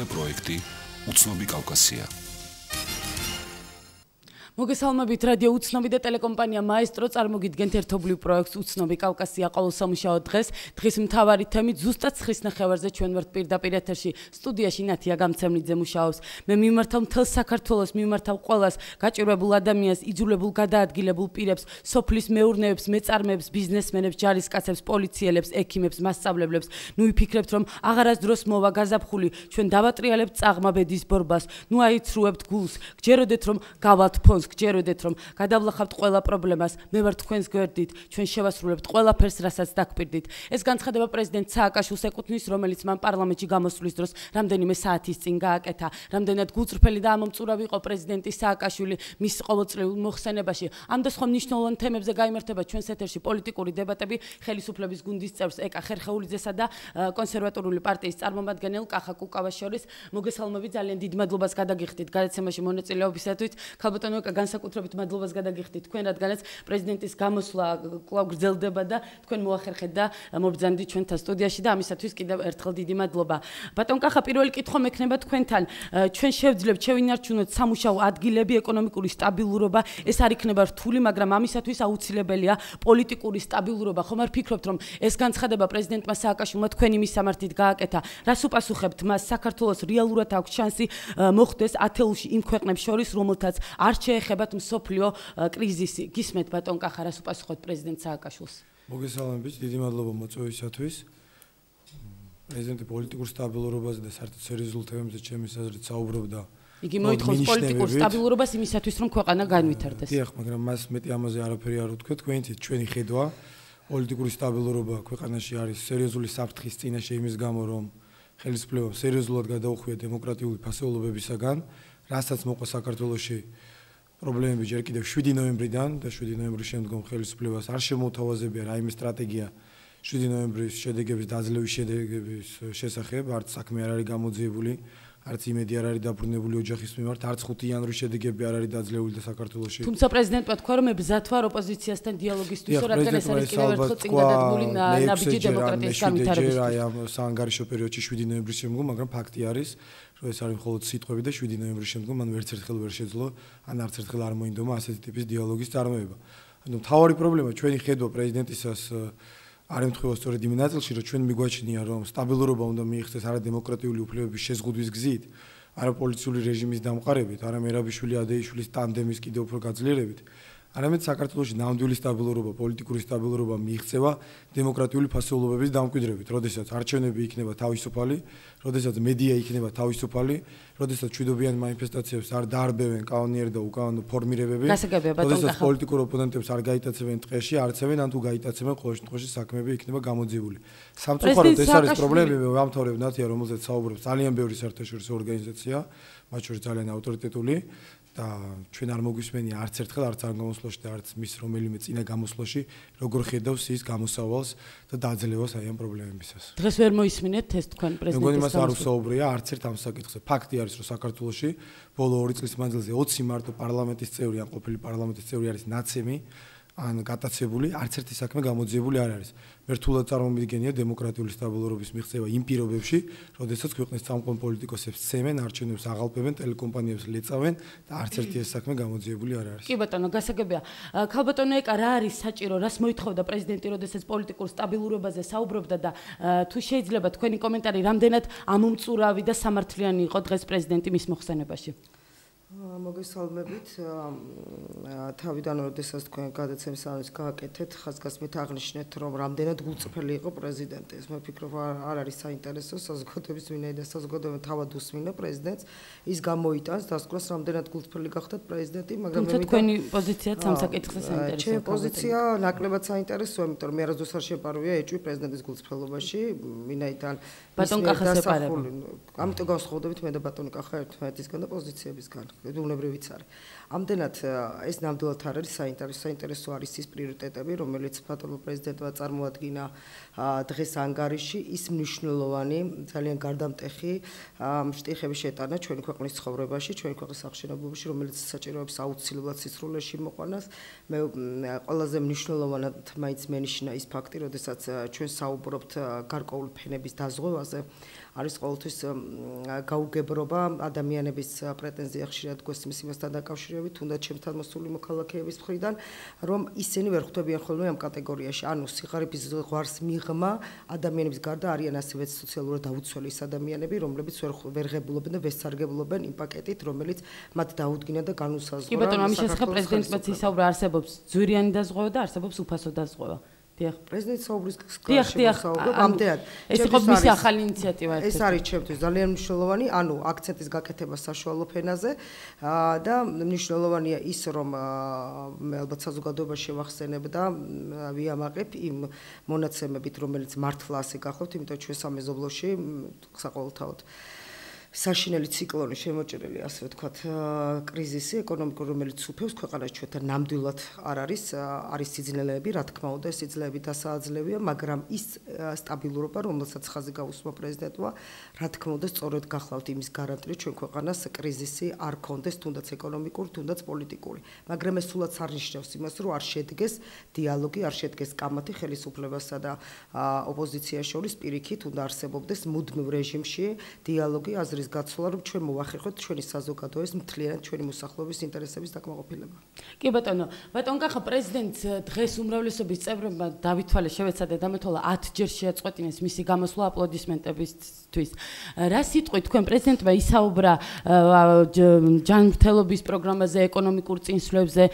მიღებულია პროექტი უცნობი კავკასია. მოგესალმებით რადიო უცნობი და ტელეკომპანია მაესტრო წარმოგიდგენთ ერთობლივ პროექტს უცნობი კავკასია ყოველ სამუშაო დღეს. დღის მთავარი თემით ზუსტად ცხრის ნახევარზე ჩვენ ვართ პირდაპირ ეთერში. სტუდიაში ნათია გამცემლიძე მუშაობს. მე მიმართავ მთელ საქართველოს, მიმართავ ყველას გაჭირვებულ ადამიანს, იძულებულ გადაადგილებულ პირებს, სოფლის მეურნეებს, მეწარმეებს, ბიზნესმენებს, ჯარისკაცებს, პოლიციელებს, ექიმებს, მასწავლებლებს. ნუ ვიფიქრებთ რომ აღარასდროს მოვა გაზაფხული, ჩვენ დავატრიალებთ წაღმა ბედის ბორბას. ნუ აიცრუებთ გულს, გჯეროდეთ რომ გავალთ ფონს. გჯეროდეთ რომ გადავლახავთ ყველა პრობლემას, მე ვარ თქვენს გვერდით, ჩვენ შევასრულებთ ყველაფერს, რასაც დაგპირდით. ეს განცხადება პრეზიდენტ სააკაშვილს ეკუთვნის, რომელიც მან პარლამენტში გამოსვლის დროს რამდენიმე საათის წინ გააკეთა. რამდენად გულწრფელი და ამომწურავი იყო პრეზიდენტი სააკაშვილი მის ყოველწლიურ მოხსენებაში. ამ და სხვა მნიშვნელოვან თემებზე გაიმართება ჩვენს ეთერში პოლიტიკური დებატები ხელისუფლების გუნდის წევრს ეკა ხერხეულიძესა და კონსერვატორული პარტიის წარმომადგენელ კახა კუკავას შორის. მოგესალმებით, ძალიან დიდ მადლობას გადაგიხდით გადაცემაში მონაწილეობისათვის. ქალბატონო განსაკუთრებით მადლობას გადაგიხდით თქვენ, რადგანაც პრეზიდენტის გამოსვლა კვლავ გრძელდება და თქვენ მოახერხეთ და მობრძანდით ჩვენთან სტუდიაში და ამისათვის კიდევ ერთხელ დიდი მადლობა. ბატონ კახა, პირველი კითხვა მექნება თქვენთან. ჩვენ შევძლებთ შევინარჩუნოთ სამუშაო ადგილები, ეკონომიკური სტაბილურობა, ეს არ იქნება რთული, მაგრამ ამისათვის აუცილებელია პოლიტიკური სტაბილურობა. ხომ არ ფიქრობთ, რომ ეს განცხადება პრეზიდენტმა სააკაშვილმა თქვენი მისამართით გააკეთა? რას უპასუხებთ მას? საქართველოს რეალურად აქვს შანსი მოხდეს ათეულში იმ ქვეყნებს შორის, რომელთაც არ ეხებათ მსოფლიო კრიზისი. გისმენთ ბატონ კახა, რას უპასუხოთ პრეზიდენტ სააკაშვილს? მოგესალმებით, დიდი მადლობა მოწვევისათვის. პრეზიდენტი პოლიტიკურ სტაბილურობაზე და საერთოდ სერიოზულ თემებზე ჩემის აზრით საუბრობდა. იგი მოითხოვს პოლიტიკურ სტაბილურობას იმისათვის, რომ ქვეყანა განვითარდეს. დიახ, მაგრამ მას მეტი ამაზე არაფერი არ ვთქვით. ჩვენი ხედვა პოლიტიკური სტაბილურობა ქვეყანაში არის სერიოზული საფრთხის წინაშე იმის გამო, რომ ხელისუფლებამ სერიოზულად გადაუხვია დემოკრატიული ფასეულობებისაგან, რასაც მოყვა საქართველოში პრობლემები ჯერ კიდევ 7 ნოემბრიდან და 7 ნოემბრის შემდგომ ხელისუფლებას არ შემოთავაზებია რაიმე სტრატეგია 7 ნოემბრის შედეგების დაძლევის შედეგების შესახებ, არც საქმე არ არის გამოძიებული, არც იმედი არ არის დაბრუნებული ოჯახის მიმართ, არც 5 იანვრის შედეგები არ არის დაძლეული და საქართველოში. თუმცა პრეზიდენტმა თქვა, რომ ებზათ ვარ ოპოზიციასთან დიალოგისთვის, რადგან ეს არის კიდევ ერთხელ წინ გადადგმული ნაბიჯი დემოკრატიის განვითარებისთვის. აი ამ საანგარიშო პერიოდში 7 ნოემბრის შემდგომ, მაგრამ ფაქტი არის, რომ ეს არის მხოლოდ სიტყვები და 7 ნოემბრის შემდგომ მან ვერც ერთხელ ვერ შეძლო, ან არც ერთხელ არ მოინდომა ასეთი ტიპის დიალოგის წარმოება. ანუ მთავარი პრობლემა ჩვენი ხედვა პრეზიდენტისას არ ემთხვევა სწორედ იმ ნაწილში, რომ ჩვენ მიგვაჩნია, რომ სტაბილურობა უნდა მიიღწეს არა დემოკრატიული უფლებების შეზღუდვის გზით, არა პოლიციური რეჟიმის დამყარებით, არა მერაბიშვილი ადეიშვილის ტანდემის კიდევ უფრო გაძლიერებით, არამედ საქართველოში ნამდვილი სტაბილურობა, პოლიტიკური სტაბილურობა მიიღწევა დემოკრატიული ფასეულობების დამკვიდრებით, როდესაც არჩევნები იქნება თავისუფალი, როდესაც მედია იქნება თავისუფალი, როდესაც მშვიდობიან მანიფესტაციებს არ დაარბევენ კანონიერი და უკანონო ფორმირებები, როდესაც პოლიტიკურ ოპონენტებს არ გაიტაცებენ ტყეში, არცევენ ან თუ გაიტაცებენ ყოველ შემთხვევაში საქმეები იქნება გამოძიებული. სამწუხაროდ ეს არის პრობლემები, ვამთავრებ ნათია, რომელზეც საუბრობს ძალიან ბევრი საერთაშორისო ორგანიზაცია, მათ შორის ძალიან ავტორიტეტული და ჩვენ არ მოგვისმენია არც ერთხელ არც ამ გამოსვლაში და არც მის რომელიმე წინა გამოსვლაში როგორ ხედავს ის გამოსავალს და დაძლევას აი ამ პრობლემებისას. დღეს ვერ მოისმინეთ ეს თქვენ პრეზიდენტის მეგონი მას არ უსაუბრია არც ერთ ამ საკითხზე. ფაქტი არის, რომ საქართველოში ბოლო 2 წლის მანძილზე 20 მარტო პარლამენტის წევრი ან ყოფილი პარლამენტის წევრი არის ნაცემი ან გატაცებული, არც ერთი საქმე გამოძიებული არ არის. მე რთულად წარმომიდგენია დემოკრატიული სტაბილურობის მიღწევა იმ პირობებში, როდესაც ქვეყნის წამყვან პოლიტიკოსებს ცემენ, არჩევნებს აღალპებენ, ტელეკომპანიებს ლეწავენ და არც ერთი ეს საქმე გამოძიებული არ არის. კი ბატონო, გასაგებია. ქალბატონო ეკა, რა არის საჭირო, რას მოითხოვდა პრეზიდენტი, როდესაც პოლიტიკურ სტაბილურობაზე საუბრობდა და თუ შეიძლება თქვენი კომენტარი რამდენად ამომწურავი და სამართლიანი იყო დღეს პრეზიდენტი მის მოხსენებაში? მოგესალმებით. თავიდან როდესაც თქვენ გადაცემის ამის გააკეთეთ, ხაზგასმით აღნიშნეთ, რომ რამდენად გულწრფელი იყო პრეზიდენტი. ეს მე ვფიქრობ არ არის საინტერესო საზოგადოების ვინაიდან საზოგადოება თავად უსმინა პრეზიდენტს, ის გამოიტანს დასკვნას რამდენად გულწრფელი გახდათ პრეზიდენტი, მაგრამ თუმცა თქვენი პოზიციაც ამ საკითხზე საინტერესოა. ჩემი პოზიცია ნაკლებად საინტერესოა, იმიტომ რომ მე არასდროს არ შეპარვია ეჭვი პრეზიდენტის გულწრფელობაში, ვინაიდან ბატონ კახას ეპარება. ამიტომ გავსხოვდებით მე და ბატონი კახა ერთმანეთისგან და პოზიციებისგან. უნებრივიც არის. ამდენად ეს ნამდვილად არ არის საინტერესო არის ის პრიორიტეტები, რომელიც ბატონმა პრეზიდენტმა წარმოადგინა დღეს ანგარიში, ის მნიშვნელოვანი, ძალიან გარდამტეხი შტიხები შეტანა ჩვენი ქვეყნის ცხოვრებაში, ჩვენი ქვეყნის აღშენებობაში, რომელიც საჭიროებს აუცილებლად სისრულეში მოყვანას. მე ყველაზე მნიშვნელოვანად მაინც მენიშნა ის ფაქტი, როდესაც ჩვენ საუბრობთ გარკვეული ფენების დაზღვევაზე, არის ყოველთვის გაუგებრობა ადამიანების პრეტენზია ხშირად გვეს იმასთან დაკავშირებით, თუნდაც ჩემთან მოსული მოქალაქეების მხრიდან, რომ ისინი ვერ ხვდებიან ხოლმე ამ კატეგორიაში. ანუ სიღარიბის ზღვარს მიღმა ადამიანების გარდა არიან ასევე სოციალურად დაუცველი ადამიანები, რომლებიც ვერ ღებულობენ და ვესარგებლობენ იმ პაკეტით, რომელიც მათ დაუდგინა და განუსაზღვრა. კი ბატონო, ამის შესახებ პრეზიდენტმაც ისაუბრა, არსებობს ძვირიანი დაზღვევა და არსებობს უფასო დაზღვევა. დიახ. პრეზიდენტი საუბრის გასაუბრებ ამდენად. ეს იყო მისი ახალი ინიციატივა. ეს არის ჩემთვის ძალიან მნიშვნელოვანი, ანუ აქცენტის გაკეთება საშუალო ფენაზე და მნიშვნელოვანია ის, რომ მე ალბათ საზოგადოებაში შევახსენებ და ვიამაყებ იმ მონაცემებით, რომელიც მართლა ასე გახლავთ, იმიტომ ჩვენ სამეზობლოში საყოველთაოდ საშინელი ციკლონი შემოჭრილი, ასე ვთქვათ, კრიზისი ეკონომიკური, რომელიც უფევს ქვეყანას ჩვენთან ნამდვილად არ არის სიძნელეები, რა თქმა უნდა, სიძნელეები დასააძლევია, მაგრამ ის სტაბილურობა, რომელსაც ხაზი გაუსვა პრეზიდენტმა, რა თქმა უნდა, სწორედ გახლავთ იმის გარანტია, ჩვენ ქვეყანას კრიზისი არ კონდეს, თუნდაც ეკონომიკური, თუნდაც პოლიტიკური. მაგრამ ეს სულაც არ ნიშნავს იმას, რომ არ შედგეს დიალოგი, არ შედგეს კამათი ხელისუფლებასა და ოპოზიციის შორის პირიქით, უნდა არსებობდეს მუდმივ რეჟიმში დიალოგი, აზრის გაცვლა, რომ ჩვენ მოვახერხოთ ჩვენი საზოგადოების მთლიანად ჩვენი მოსახლეობის ინტერესების დაკმაყოფილება. კი ბატონო, კახა პრეზიდენტს დღეს უმრავლესობის წევრებმა დავითვალე შევეცადა და დამეთვალა 10 ჯერ შეაწყვეტინეს მისი გამოსვლა აპლოდისმენტებისთვის. რა სიტყვით თქვენ პრეზიდენტმა ისაუბრა ჯანმრთელობის პროგრამაზე, ეკონომიკურ წინსვლებზე,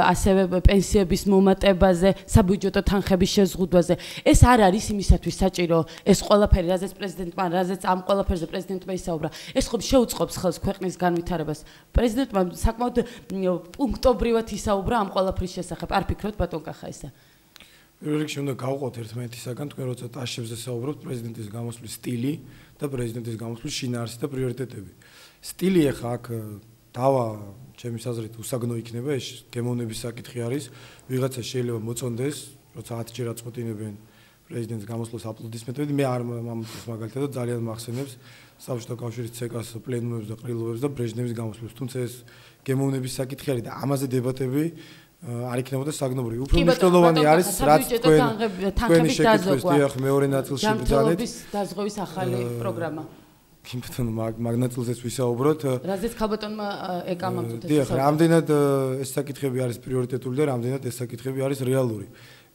ასევე პენსიების მომატებაზე, საბიუჯეტო თანხების შეზღუდვაზე. ეს არ არის იმისათვის საჭირო, ეს ყველაფერი, რაზეც პრეზიდენტმა, რაზეც ამ ყველაფერზე პრეზიდენტმა ისაუბრა. ეს ხომ შეუწყობს ხელს ქვეყნის განვითარებას. პრეზიდენტმა საკმაოდ პუნქტობრივად ისაუბრა ამ ყველაფრის შესახებ. არ ფიქრობთ ბატონ კახა ესა? პირველ რიგში უნდა გავყოთ ერთმანეთისაგან, თქვენ როცა ტაშებზე საუბრობთ, პრეზიდენტის გამოსვლის სტილი და პრეზიდენტის გამოსვლის შინაარსი და პრიორიტეტები. სტილი ახლა აქ დავა ჩემის აზრით უსაგნო იქნება, ეს გემოვნების საკითხი არის. ვიღაცა შეიძლება მოწონდეს, როცა 10 ჯერ აწყვეტინებენ პრეზიდენტის გამოსვლას აპლოდისმენტები, მე არ მომწონს მაგალითად ძალიან მახსენებს საბჭოთა კავშირის ცეკას პლენუმებს და ყრილობებს და ბრეჟნევის გამოსვლას. თუმცა ეს გემოვნების საკითხი არის და ამაზე დებატები არ იქნებოდა საგნობრივი. უფრო მნიშვნელოვანი არის რაც თქვენი შეკითხვის დიახ მეორე ნაწილში ბრძანეთ. ჯანმრთელობის დაზღვევის ახალი პროგრამა. კი ბატონო, მაგ ნაწილზეც ვისაუბროთ. რაზეც ქალბატონმა ეკამამწუთ ეს. დიახ, რამდენად ეს საკითხები არის პრიორიტეტული და რამდენად ეს საკითხები არის რეალური.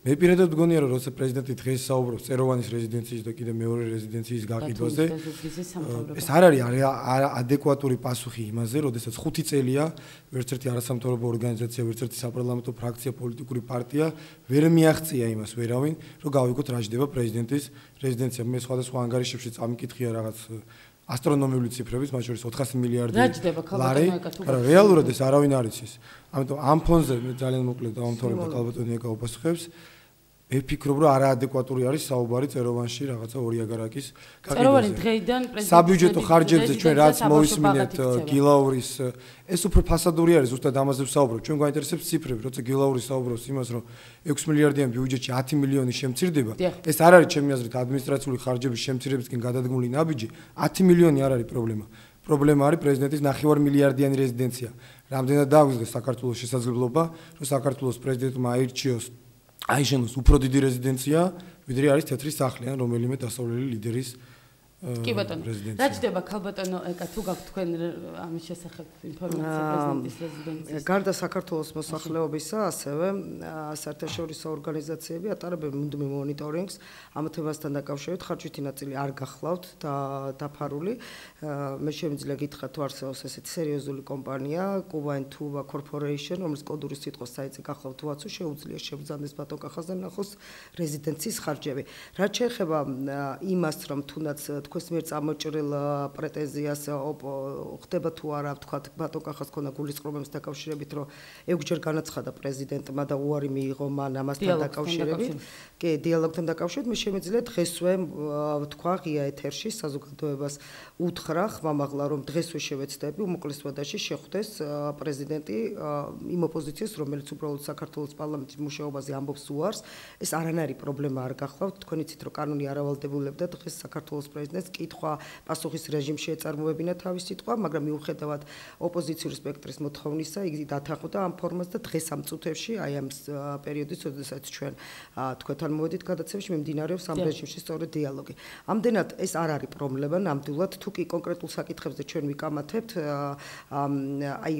მე პირადად მგონია, რომ როცა პრეზიდენტი დღეს საუბრობს წეროვანის რეზიდენციის და კიდე მეორე რეზიდენციის გაყიდვაზე, ეს არ არის ადეკვატური პასუხი იმაზე, როდესაც 5 წელია ვერც ერთი არასამთავრობო ორგანიზაცია, ვერც ერთი საპარლამენტო ფრაქცია, პოლიტიკური პარტია ვერ მიაღწია იმას ვერავინ, რომ გავიგოთ რა ჯდება პრეზიდენტის რეზიდენცია. მე სხვადასხვა ანგარიშებში წამიკითხია რაღაც ასტრონომიული ციფრების, მათ შორის 400 მილიარდი ლარი. არა, რეალურად ეს არავინ არ იცის. ამიტომ ამ ფონზე მე ძალიან მოკლედ დავამთავრებ და ქალბატონი ეკა უპასუხებს. მე ფიქრობ, რომ არაადეკვატური არის საუბარი წეროვანში რაღაცა ორი აგარაკის გაყიდვაზე. წეროვანი დღეიდან პრეზიდენტის საბიუჯეტო ხარჯებზე ჩვენ რაც მოვისმინეთ გილაურის, ეს უფრო ფასადური არის, ზუსტად ამაზე ვსაუბრობ. ჩვენ გვაინტერესებს ციფრები, როცა გილაური საუბრობს იმას, რომ 6 მილიარდიან ბიუჯეტში 10 მილიონი შემცირდება, ეს არ არის ჩემი აზრით ადმინისტრაციული ხარჯების შემცირებისკენ გადადგმული ნაბიჯი, 10 მილიონი არ არის პრობლემა. პრობლემა არის პრეზიდენტის 9 მილიარდიანი რეზიდენცია. რამდენად დაგვიწყდეს საქართველოს შესაძლებლობა, რომ საქართველოს პრეზიდენტმა აიშენოს უფრო დიდი რეზიდენცია, ვიდრე არის თეთრი სახლი ან რომელიმე დასავლელი ლიდერის კი ბატონო. რა ჯდება ქალბატონო ეკა თუ გაქვთ თქვენ ამის შესახებ ინფორმაცია პრეზიდენტის რეზიდენციის? გარდა საქართველოს მოსახლეობისა, ასევე საერთაშორისო ორგანიზაციები ატარებენ მუდმივ მონიტორინგს ამ თემასთან დაკავშირებით. ხარჯვითი ნაწილი არ გახლავთ და დაფარული. მე შემიძლია გითხრათ, თუ არსებობს ესეთი სერიოზული კომპანია, Kuwait Tuba Corporation, რომელიც კოდური სიტყვა საიტზე გახლავთ თუაცუ, შეუძლია შევბრძანდეს ბატონ კახაზე ნახოს რეზიდენციის ხარჯები. რაც შეეხება იმას, რომ თუნდაც თქვენს მიერ წამოჭრილ პრეტენზიას ხდება თუ არა, ვთქვათ, ბატონ კახას ქონა გულისწყრობებს დაკავშირებით, რომ 6 ჯერ განაცხადა პრეზიდენტმა და უარი მიიღო მან ამასთან დაკავშირებით. კი, დიალოგთან დაკავშირებით მე შემიძლია დღესვე ვთქვა ღია ეთერში საზოგადოებას უთხრა ხმამაღლა, რომ დღესვე შევეცდები უმოკლეს ვადაში შეხვდეს პრეზიდენტი იმ ოპოზიციას, რომელიც უბრალოდ საქართველოს პარლამენტის მუშაობაზე ამბობს უარს. ეს არანაირი პრობლემა არ გახლავთ. თქვენ იცით, რომ კანონი არ ავალდებულებდა დღეს საქართველოს პრეზიდენტს ეს კითხვა პასუხის რეჟიმში ეწარმოებინა თავის სიტყვა, მაგრამ მიუხედავად ოპოზიციური სპექტრის მოთხოვნისა, იგი დათანხმდა ამ ფორმას და დღეს ამ წუთებში, აი ამ პერიოდის, როდესაც ჩვენ თქვენთან მოვედით გადაცემაში, მიმდინარეობს ამ რეჟიმში სწორედ დიალოგი. ამდენად ეს არ არის პრობლემა, ნამდვილად თუ კი კონკრეტულ საკითხებზე ჩვენ ვიკამათებთ, აი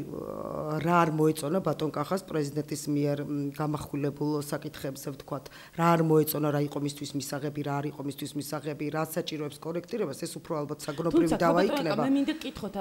რა არ მოეწონა ბატონ კახას პრეზიდენტის მიერ გამახვილებულ საკითხებზე ვთქვათ, რა არ მოეწონა, რა იყო მისთვის მისაღები, რა არ იყო მისთვის მისაღები, რა საჭიროებს კორექტირებას, ეს უფრო ალბათ საგნობრივი დავა იქნება. მე მინდა გკითხოთ,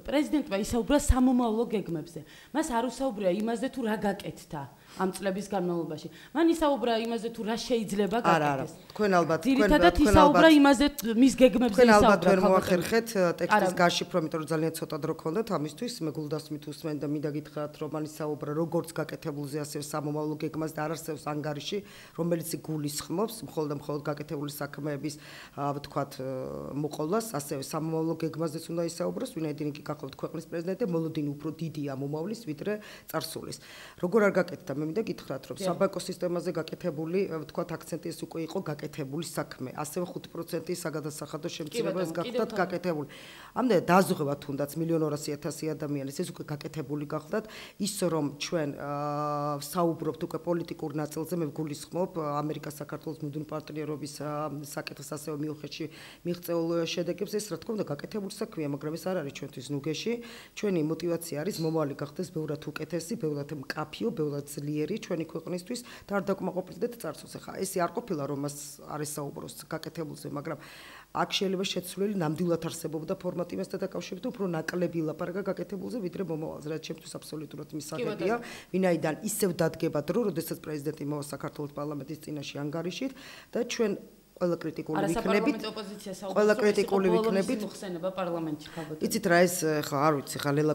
პრეზიდენტმა ისაუბრა სამომავლო გეგმებზე. მას არ უსაუბრია იმაზე თუ რა გაკეთდა ამ წლების განმავლობაში. მან ისაუბრა იმაზე თუ რა შეიძლება გაკეთდეს. თქვენ ალბათ ძირითადად ისაუბრა იმაზე მის გეგმებზე ისაუბრა. თქვენ ალბათ ვერ მოახერხეთ ტექსტის გარშიფრო, იმიტომ რომ ძალიან ცოტა დრო გქონდათ ამისთვის, მე გულდასმით usმენ და მინდა გითხრათ, რომ მან ისაუბრა როგორც გაკეთებულზე, ასევე სამომავლო გეგმას და არ არსებობს ანგარიში, რომელიც გულისხმობს მხოლოდ გაკეთებული საქმეების, ვთქვათ, მოყოლას, ასევე სამომავლო გეგმაზეც უნდა ისაუბროს, ვინაიდან იგი გახლავთ ქვეყნის პრეზიდენტი და მოლოდინი უფრო დიდია მომავლის, ვიდრე წარსულის. როგორ არ გაკეთდა, მე მინდა გითხრათ, რომ საბანკო სისტემაზე გაკეთებული, ვთქვათ, აქცენტი ეს უკვე იყო გაკეთებული საქმე, ასევე 5% საგადასახადო შემცირებას გახდათ გაკეთებული. ამდენ დაზღვევა თუნდაც 1.200.000 ადამიანის ეს უკვე გაკეთებული გახდათ, ის რომ ჩვენ საუბრობთ უკვე პოლიტიკურ ნაწილზე, მე ვგულისხმობ ამერიკა-საქართველოს მუდმივი პარტნიორობის საკითხს, ასევე მიუხედავად მიღწეულ შედეგებს, ეს რა თქმა უნდა გაკეთებული საქმეა, მაგრამ ეს არ არის ჩვენთვის ნუგეში. ჩვენი мотиваცია არის მომავალი გახდეს ბევრად უკეთესი, ბევრად მკაფიო, ბევრად ძლიერი ჩვენი ქვეყნისთვის და არ დაკმაყოფილდეთ წარსულს. ახლა ესე არ ყოფილა რომ მას არ ესაუბროს გაკეთებულზე, მაგრამ აქ შეიძლება შეცვლილი ნამდვილად არსებობდა ფორმატი მასთან დაკავშირებით, უფრო ნაკლები ლაპარაკა გაკეთებულზე, ვიდრე მომავალზე, რაც ჩემთვის აბსოლუტურად მისაღებია, ვინაიდან ისევ დადგება დრო, როდესაც პრეზიდენტი მოვა საქართველოს პარლამენტის წინაშე ანგარიშით და ჩვენ ყველა კრიტიკული ვიქნებით. ყველა კრიტიკული ვიქნებით. მოხსენება პარლამენტში ხალხო. იცით რა ეს ხა არ ვიცი, ხა ლელა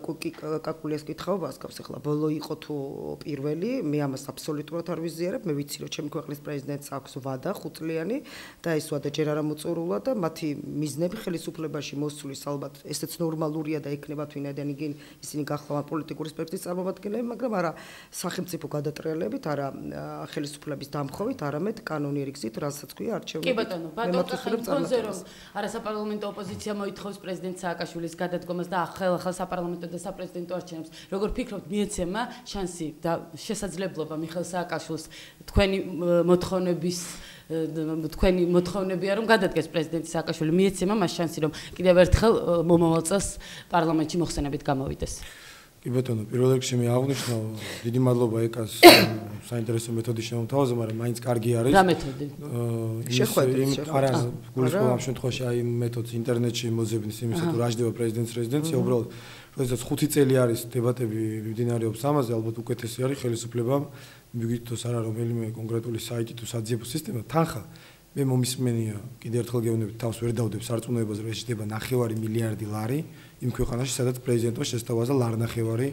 კაკულიას კითხაობას გავს ახლა. ბოლო იყო თუ პირველი, მე ამას აბსოლუტურად არ ვიზიარებ. მე ვიცი რომ ჩემი ქვეყნის პრეზიდენტს აქვს ვადა 5 წლიანი და ეს ვადა ჯერ არა მოწურულა და მათი მიზნები ხელისუფლებაში მოსulis ალბათ ესეც ნორმალურია და ექნებათ ვინაიდან ისინი გახლავთ პოლიტიკური სპექტრის წარმომადგენლები, მაგრამ არა სახელმწიფო გადატრიალებით, არა ხელისუფლების დამხობით, არამედ კანონიერი გზით, რასაც ქვია არჩევნები. კი ბატონო, ბატონო, რომ არა საპარლამენტო ოპოზიცია მოითხოვს პრეზიდენტ სააკაშვილის გადადგომას და ახალ საპარლამენტო და საპრეზიდენტო არჩევნებს. როგორ ფიქრობთ, მიეცემა შანსი და შესაძლებლობა მიხეილ სააკაშვილს თქვენი მოთხოვნებია რომ გადადგეს პრეზიდენტი სააკაშვილი, მიეცემა მას შანსი რომ კიდევ ერთხელ მომავალ წელს პარლამენტში მოხსენებით გამოვიდეს? კი ბატონო, პირველ რიგში მე აღნიშნავ, დიდი მადლობა ეკას საინტერესო მეთოდის შემოთავაზე, მაგრამ მაინც კარგი არის. რა მეთოდი? არა, გულისხმობ ამ შემთხვევაში აი მეთოდს ინტერნეტში მოძებნის იმისა თუ რა ჯდება პრეზიდენტის რეზიდენცია, უბრალოდ როდესაც 5 წელი არის დებატები მიმდინარეობს ამაზე, ალბათ უკეთესი არის ხელისუფლებამ მიგვითოს არა რომელიმე კონკრეტული საიტი თუ საძიებო სისტემა თანხა მე მომისმენია კიდევ ერთხელ გეუბნებით თავს ვერ დავდებ სარწმუნოებას რომ ეს შეიძლება 9 მილიარდი ლარი იმ ქვეყანაში სადაც პრეზიდენტმა შესთავაზა ლარნახევარი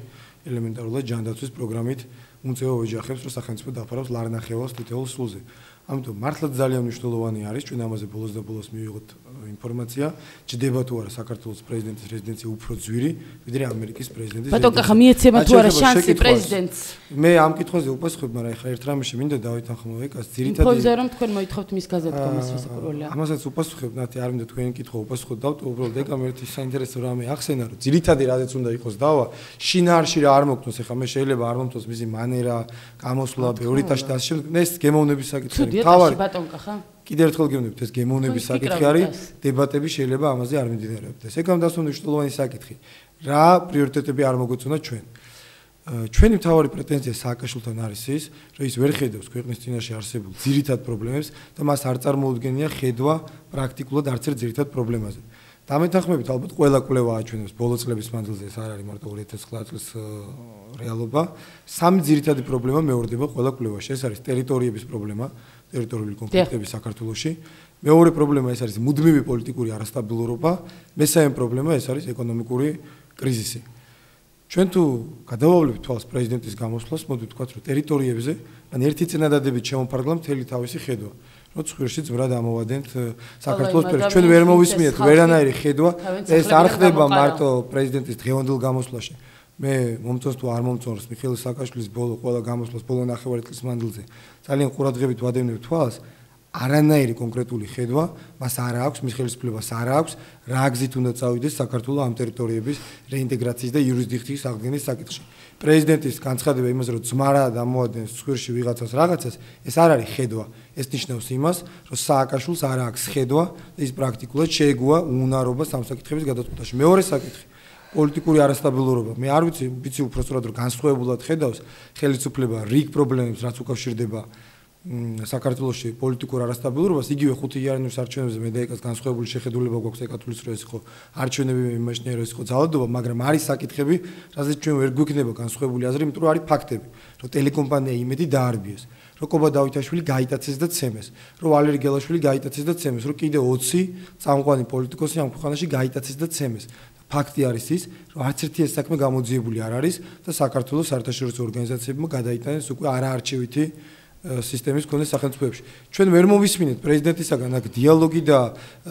ელემენტარულად ჯანდაცვის პროგრამით უმწეო ოჯახებს რომ სახელმწიფო დაფარავს ლარნახევარს თითოეულ სულზე. ამიტომ მართლაც ძალიან მნიშვნელოვანი არის ჩვენ ამაზე ბოლოს და ბოლოს მივიღოთ ინფორმაცია ჯდება თუ არა საქართველოს პრეზიდენტის რეზიდენცია უფრო ძვირი ვიდრე ამერიკის პრეზიდენტის ბატონ კახა მიეცემა თუ არა შანსი პრეზიდენტს მე ამ კითხვაზე უპასუხებ მაგრამ ეხლა ერთ რამეში მინდა დავითანხმო ეკას ძირითადად იმპოზზე რომ თქვენ მოითხოვთ მის გაზეთკომას ვისაუბრებია ამასაც უპასუხებ ნათი არ მინდა თქვენი კითხვა უპასუხოთ დავტო უბრალოდ ეკამ ერთი საინტერესო რამე ახსენა რომ ძირითადი რაზეც უნდა იყოს დავა შინაარში რა არ მოგწონს ეხლა მე შეიძლება არ მომწონს მისი მანერა გამოსვლა ბევრი ტაშ და ასე შემდეგ ეს გემოვნების საკითხია თავარი ბატონ კახა კიდევ ერთხელ გეუბნებით ეს გემოვნების საკითხი არის დებატები შეიძლება ამაზე არ მიმდინარეობდეს ეგ ამ დასვენ მნიშვნელოვანი საკითხი რა პრიორიტეტები არ მოგვეწონა ჩვენი მთავარი პრეტენზია სააკაშვილთან არის ის რომ ის ვერ ხედავს ქვეყნის წინაშე არსებულ ძირითად პრობლემებს და მას არ წარმოუდგენია ხედვა პრაქტიკულად არც ერთ ძირითად პრობლემაზე დამეთანხმებით ალბათ ყველა კვლევა აჩვენებს ბოლო წლების მანძილზე ეს არ არის მარტო 2009 წლის რეალობა სამი ძირითადი პრობლემა მეორდება ყველა კვლევაში ეს არის ტერიტორიების პრობლემა ტერიტორიული კონფლიქტები საქართველოში მეორე პრობლემა ეს არის მუდმივი პოლიტიკური არასტაბილურობა მესამე პრობლემა ეს არის ეკონომიკური კრიზისი ჩვენ თუ გადავავლებთ თვალს პრეზიდენტის გამოსვლას მოდი ვთქვათ რომ ტერიტორიებზე ან ერთი წინადადებით შემოფარგლა მთელი თავისი ხედვა რომ ცხვირში ძვრად ამოვადენთ საქართველოს პერიოდში ჩვენ ვერ მოვისმინეთ ვერანაირი ხედვა ეს არ ხდება მარტო პრეზიდენტის დღევანდელ გამოსვლაში მე მომწონს თუ არ მომწონს მიხეილ სააკაშვილის ბოლო ყველა გამოსვლას ბოლო ნახევარი წლის მანძილზე ძალიან ყურადღებით ვადევნებ თვალს არანაირი კონკრეტული ხედვა მას არ აქვს, მის ხელისუფლებას არ აქვს, რა გზით უნდა წავიდეს საქართველოს ამ ტერიტორიების რეინტეგრაციის და იურისდიქციის აღდგენის საკითხში. პრეზიდენტის განცხადება იმაზე, რომ ძმარა დამოადენს ცხვირში ვიღაცას რაღაცას, ეს არ არის ხედვა. ეს ნიშნავს იმას, რომ სააკაშვილს არ აქვს ხედვა და ის პრაქტიკულად შეეგუა უნარობას ამ საკითხების გადაწყვეტაში. მეორე საკითხი პოლიტიკური არასტაბილურობა. მე არ ვიცი უпростоრად რომ განსხვავებულად ხედავს ხელისუფლება რიგ პრობლემებს, რაც უკავშირდება საქართველოში პოლიტიკურ არასტაბილურობას, იგივე 5 იანვრის არჩევნებზე მე და ეკას განსხვავებული შეხედულება გვაქვს ეკათulis რომ ეს იყო არჩევნები იმაშნია რომ ეს იყო ძალადობა, მაგრამ არის საკითხები, რაზეც ჩვენ ვერ გვექნება განსხვავებული აზრი, იმიტომ რომ არის ფაქტები, რომ ტელეკომპანია იმედი დაარბიეს, რომ კობა დავითაშვილი გაიტაცეს და ცემეს, რომ ვალერი გელაშვილი გაიტაცეს და ცემეს, რომ კიდე 20 წამყვანი პოლიტიკოსი ამ ქვეყანაში გაიტაცეს და ცემეს. ფაქტი არის ის, რომ არც ერთი ეს საქმე გამოძიებული არ არის და საქართველოს საერთაშორისო ორგანიზაციებმა გადაიტანეს უკვე არაარჩევითი სისტემის მქონე სახელმწიფოებში. ჩვენ ვერ მოვისმინეთ პრეზიდენტისაგან აქ დიალოგი და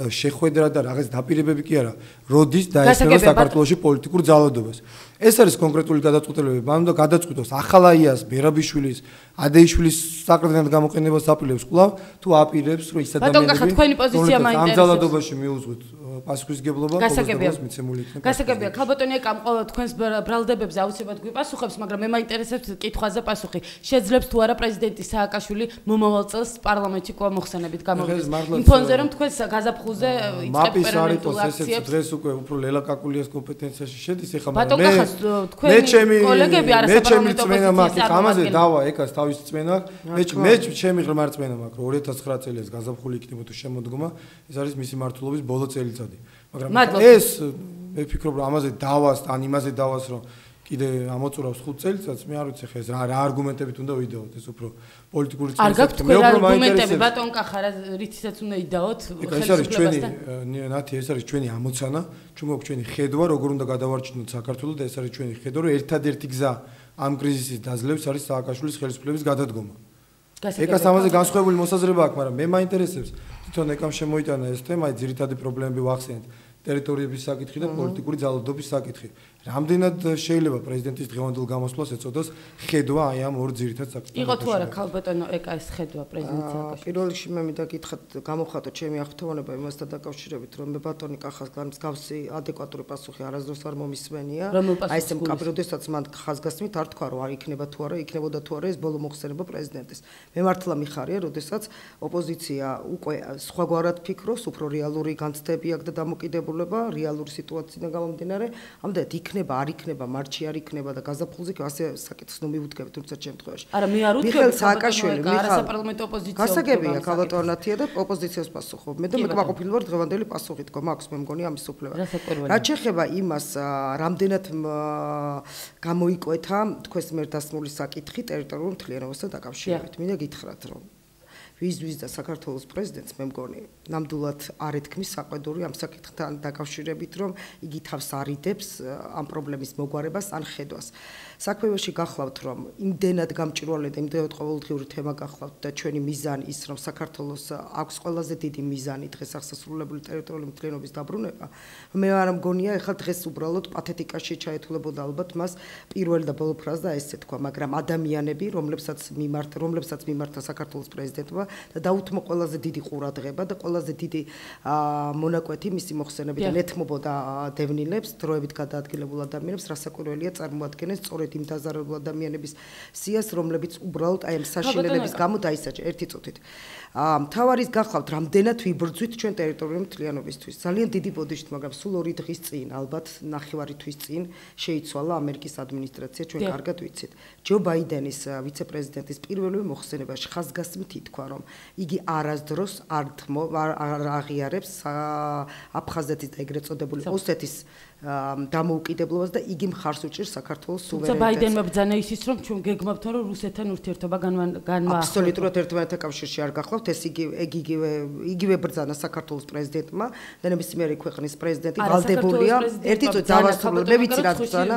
შეხვედრა და რაღაც დაპირებები კი არა, როდის დაესწრება საქართველოში პოლიტიკურ ძალადობას. ეს არის კონკრეტული გადაწყვეტილებები, მან უნდა გადაწყვიტოს ახალაიას, ბერაბიშვილის, ადეიშვილის საკრედიანად გამოყენებას აპირებს კვლავ, თუ აპირებს, რომ ის ადამიანები თქვენი პოზიცია მაინტერესებს. ამ ძალადობაში მიუძღვით პასუხისგებლობა, გასაგებია. მიცემული იქნება. გასაგებია, ქალბატონი ეკამ ყოველ თქვენს ბრალდებებზე აუცილებლად გვიპასუხებს, მაგრამ მე მაინტერესებს კითხვაზე პასუხი. შეძლებს თუ არა პრეზიდენტი სააკაშვილი მომავალ წელს პარლამენტში კვლავ მოხსენებით გამოვიდეს. იმ ფონზე რომ თქვენ გაზაფხულზე იწყებ პერმანენტულ აქციებს. დღეს უკვე უფრო ლელა კაკულიას კომპეტენციაში შედის, ეხლა მე კოლეგები არასაპარლამენტო ოპოზიციის ამაზე დავა ეკას თავის წმენა, მე ჩემი ღრმა რწმენა მაქვს, რომ 2009 წელს გაზაფხული იქნებოდა შემოდგომა, ეს არის მისი მართლობის ბოლო წელიწადი. მაგრამ ეს მე ვფიქრობ, რომ ამაზე დავას, ან იმაზე დავას, რომ კიდე ამოწურავს 5 წელიწადს, მე არ ვიცი ხა ეს რა არგუმენტებით უნდა ვიდაოთ, ეს უფრო პოლიტიკური წელიწადი. არ გაქვთ თქვენ არგუმენტები, ბატონ კახარა, რითიცაც უნდა იდაოთ ხელისუფლებასთან. ნათი, ეს არის ჩვენი ამოცანა, ჩვენ გვაქვს ჩვენი ხედვა, როგორ უნდა გადავარჩინოთ საქართველოს და ეს არის ჩვენი ხედვა, რომ ერთადერთი გზა ამ კრიზისის დაძლევს არის სააკაშვილის ხელისუფლების გადადგომა. ეკას ამაზე განსხვავებული მოსაზრება აქვს, მაგრამ მე მაინტერესებს თვითონ ეკამ შემოიტანა ეს თემა, ძირითადი პრობლემები ვახსენეთ. ტერიტორიების საკითხი და პოლიტიკური ძალადობის საკითხი. რამდენად შეიძლება პრეზიდენტის დღევანდელ გამოსვლას ეწოდოს ხედვა აი ამ ორ ძირითად საკითხთან? იყო თუ არა ქალბატონო ეკა ეს ხედვა პრეზიდენტ სააკაშვილის? პირველ რიგში მე მინდა გითხრათ, გამოხატოთ ჩემი აღფრთოვანება იმასთან დაკავშირებით, რომ მე ბატონი კახას მსგავსი ადეკვატური პასუხი არასდროს არ მომისმენია. აი ეს როდესაც მან ხაზგასმით არ თქვა, რომ არ იქნება თუ არა, იქნებოდა თუ არა ეს ბოლო მოხსენება პრეზიდენტის. მე მართლა მიხარია, როდესაც ოპოზიცია უკვე სხვაგვარად ფიქრობს, უფრო რეალური განცდები აქვს და დამოკიდებულება რეალური სიტუაციიდან გამომდინარე, ამდენად იქნება, არ იქნება, მარჩი არ იქნება და გაზაფხულზე ასე საკითხს ნუ მივუდგებით თუმცა შემთხვევაში. არა, მე არ ვუდგები სააკაშვილი, არასაპარლამენტო ოპოზიცია. გასაგებია, ქალბატონათია და ოპოზიციას პასუხობ. მე და მე კმაყოფილი ვარ დღევანდელი პასუხი თქვა, მაქვს მე მგონი ამის უფლება. რაც შეეხება იმას, რამდენად გამოიკვეთა თქვენს მიერ დასმული საკითხი ტერიტორიულ მთლიანობასთან დაკავშირებით. მინდა გითხრათ, რომ ვიზ და საქართველოს პრეზიდენტს მე მგონი ნამდვილად არ ეთქმის საყვედური ამ საკითხთან დაკავშირებით, რომ იგი თავს არიდებს ამ პრობლემის მოგვარებას ან ხედვას. საქმეში გახლავთ, რომ იმდენად გამჭვირვალე და იმდენად ყოველდღიური თემა გახლავთ და ჩვენი მიზანი ის, რომ საქართველოს აქვს ყველაზე დიდი მიზანი დღეს აღსასრულებელი ტერიტორიული მთლიანობის დაბრუნება, მე არ მგონია ეხლა დღეს უბრალოდ პათეტიკაში ჩაეთულებოდა ალბათ მას პირველი და ბოლო ფრაზა ესე თქვა, მაგრამ ადამიანები, რომლებსაც მიმართა საქართველოს პრეზიდენტმა და დაუთმო ყველაზე დიდი ყურადღება და ყველაზე დიდი მონაკვეთი მისი მოხსენებიდან ეთმობოდა დევნილებს, დროებით გადაადგილებულ ადამიანებს, რასაკვირველია წარმოადგენენ სწორედ იმ დაზარალებულ ადამიანების სიას, რომლებიც უბრალოდ აი ამ საშინელების გამო დაისაჯა ერთი წუთით. მთავარის გახლავთ, რამდენად ვიბრძვით ჩვენ ტერიტორიული მთლიანობისთვის. ძალიან დიდი ბოდიშით, მაგრამ სულ 2 დღის წინ, ალბათ 9 თვის წინ შეიცვალა ამერიკის ადმინისტრაცია, ჩვენ კარგად ვიცით. ჯო ბაიდენის ვიცე-პრეზიდენტის პირველივე მოხსენებაში ხაზგასმით ითქვა, რომ იგი არასდროს არ აღიარებს აფხაზეთის და ეგრეთ წოდებული ოსეთის დამოუკიდებლობას და იგი მხარს უჭერს საქართველოს სუვერენიტეტს. ბაიდენმა ბრძანა ისიც, რომ ჩვენ გეგმავთ, რომ რუსეთთან ურთიერთობა განვაახლოთ. აბსოლუტურად ერთმანეთთან კავშირში არ გახლავთ, ეს იგივე ბრძანა საქართველოს პრეზიდენტმა და ნებისმიერი ქვეყნის პრეზიდენტი ვალდებულია. ერთი წუთი დავასრულე, მე ვიცი რა ბრძანა.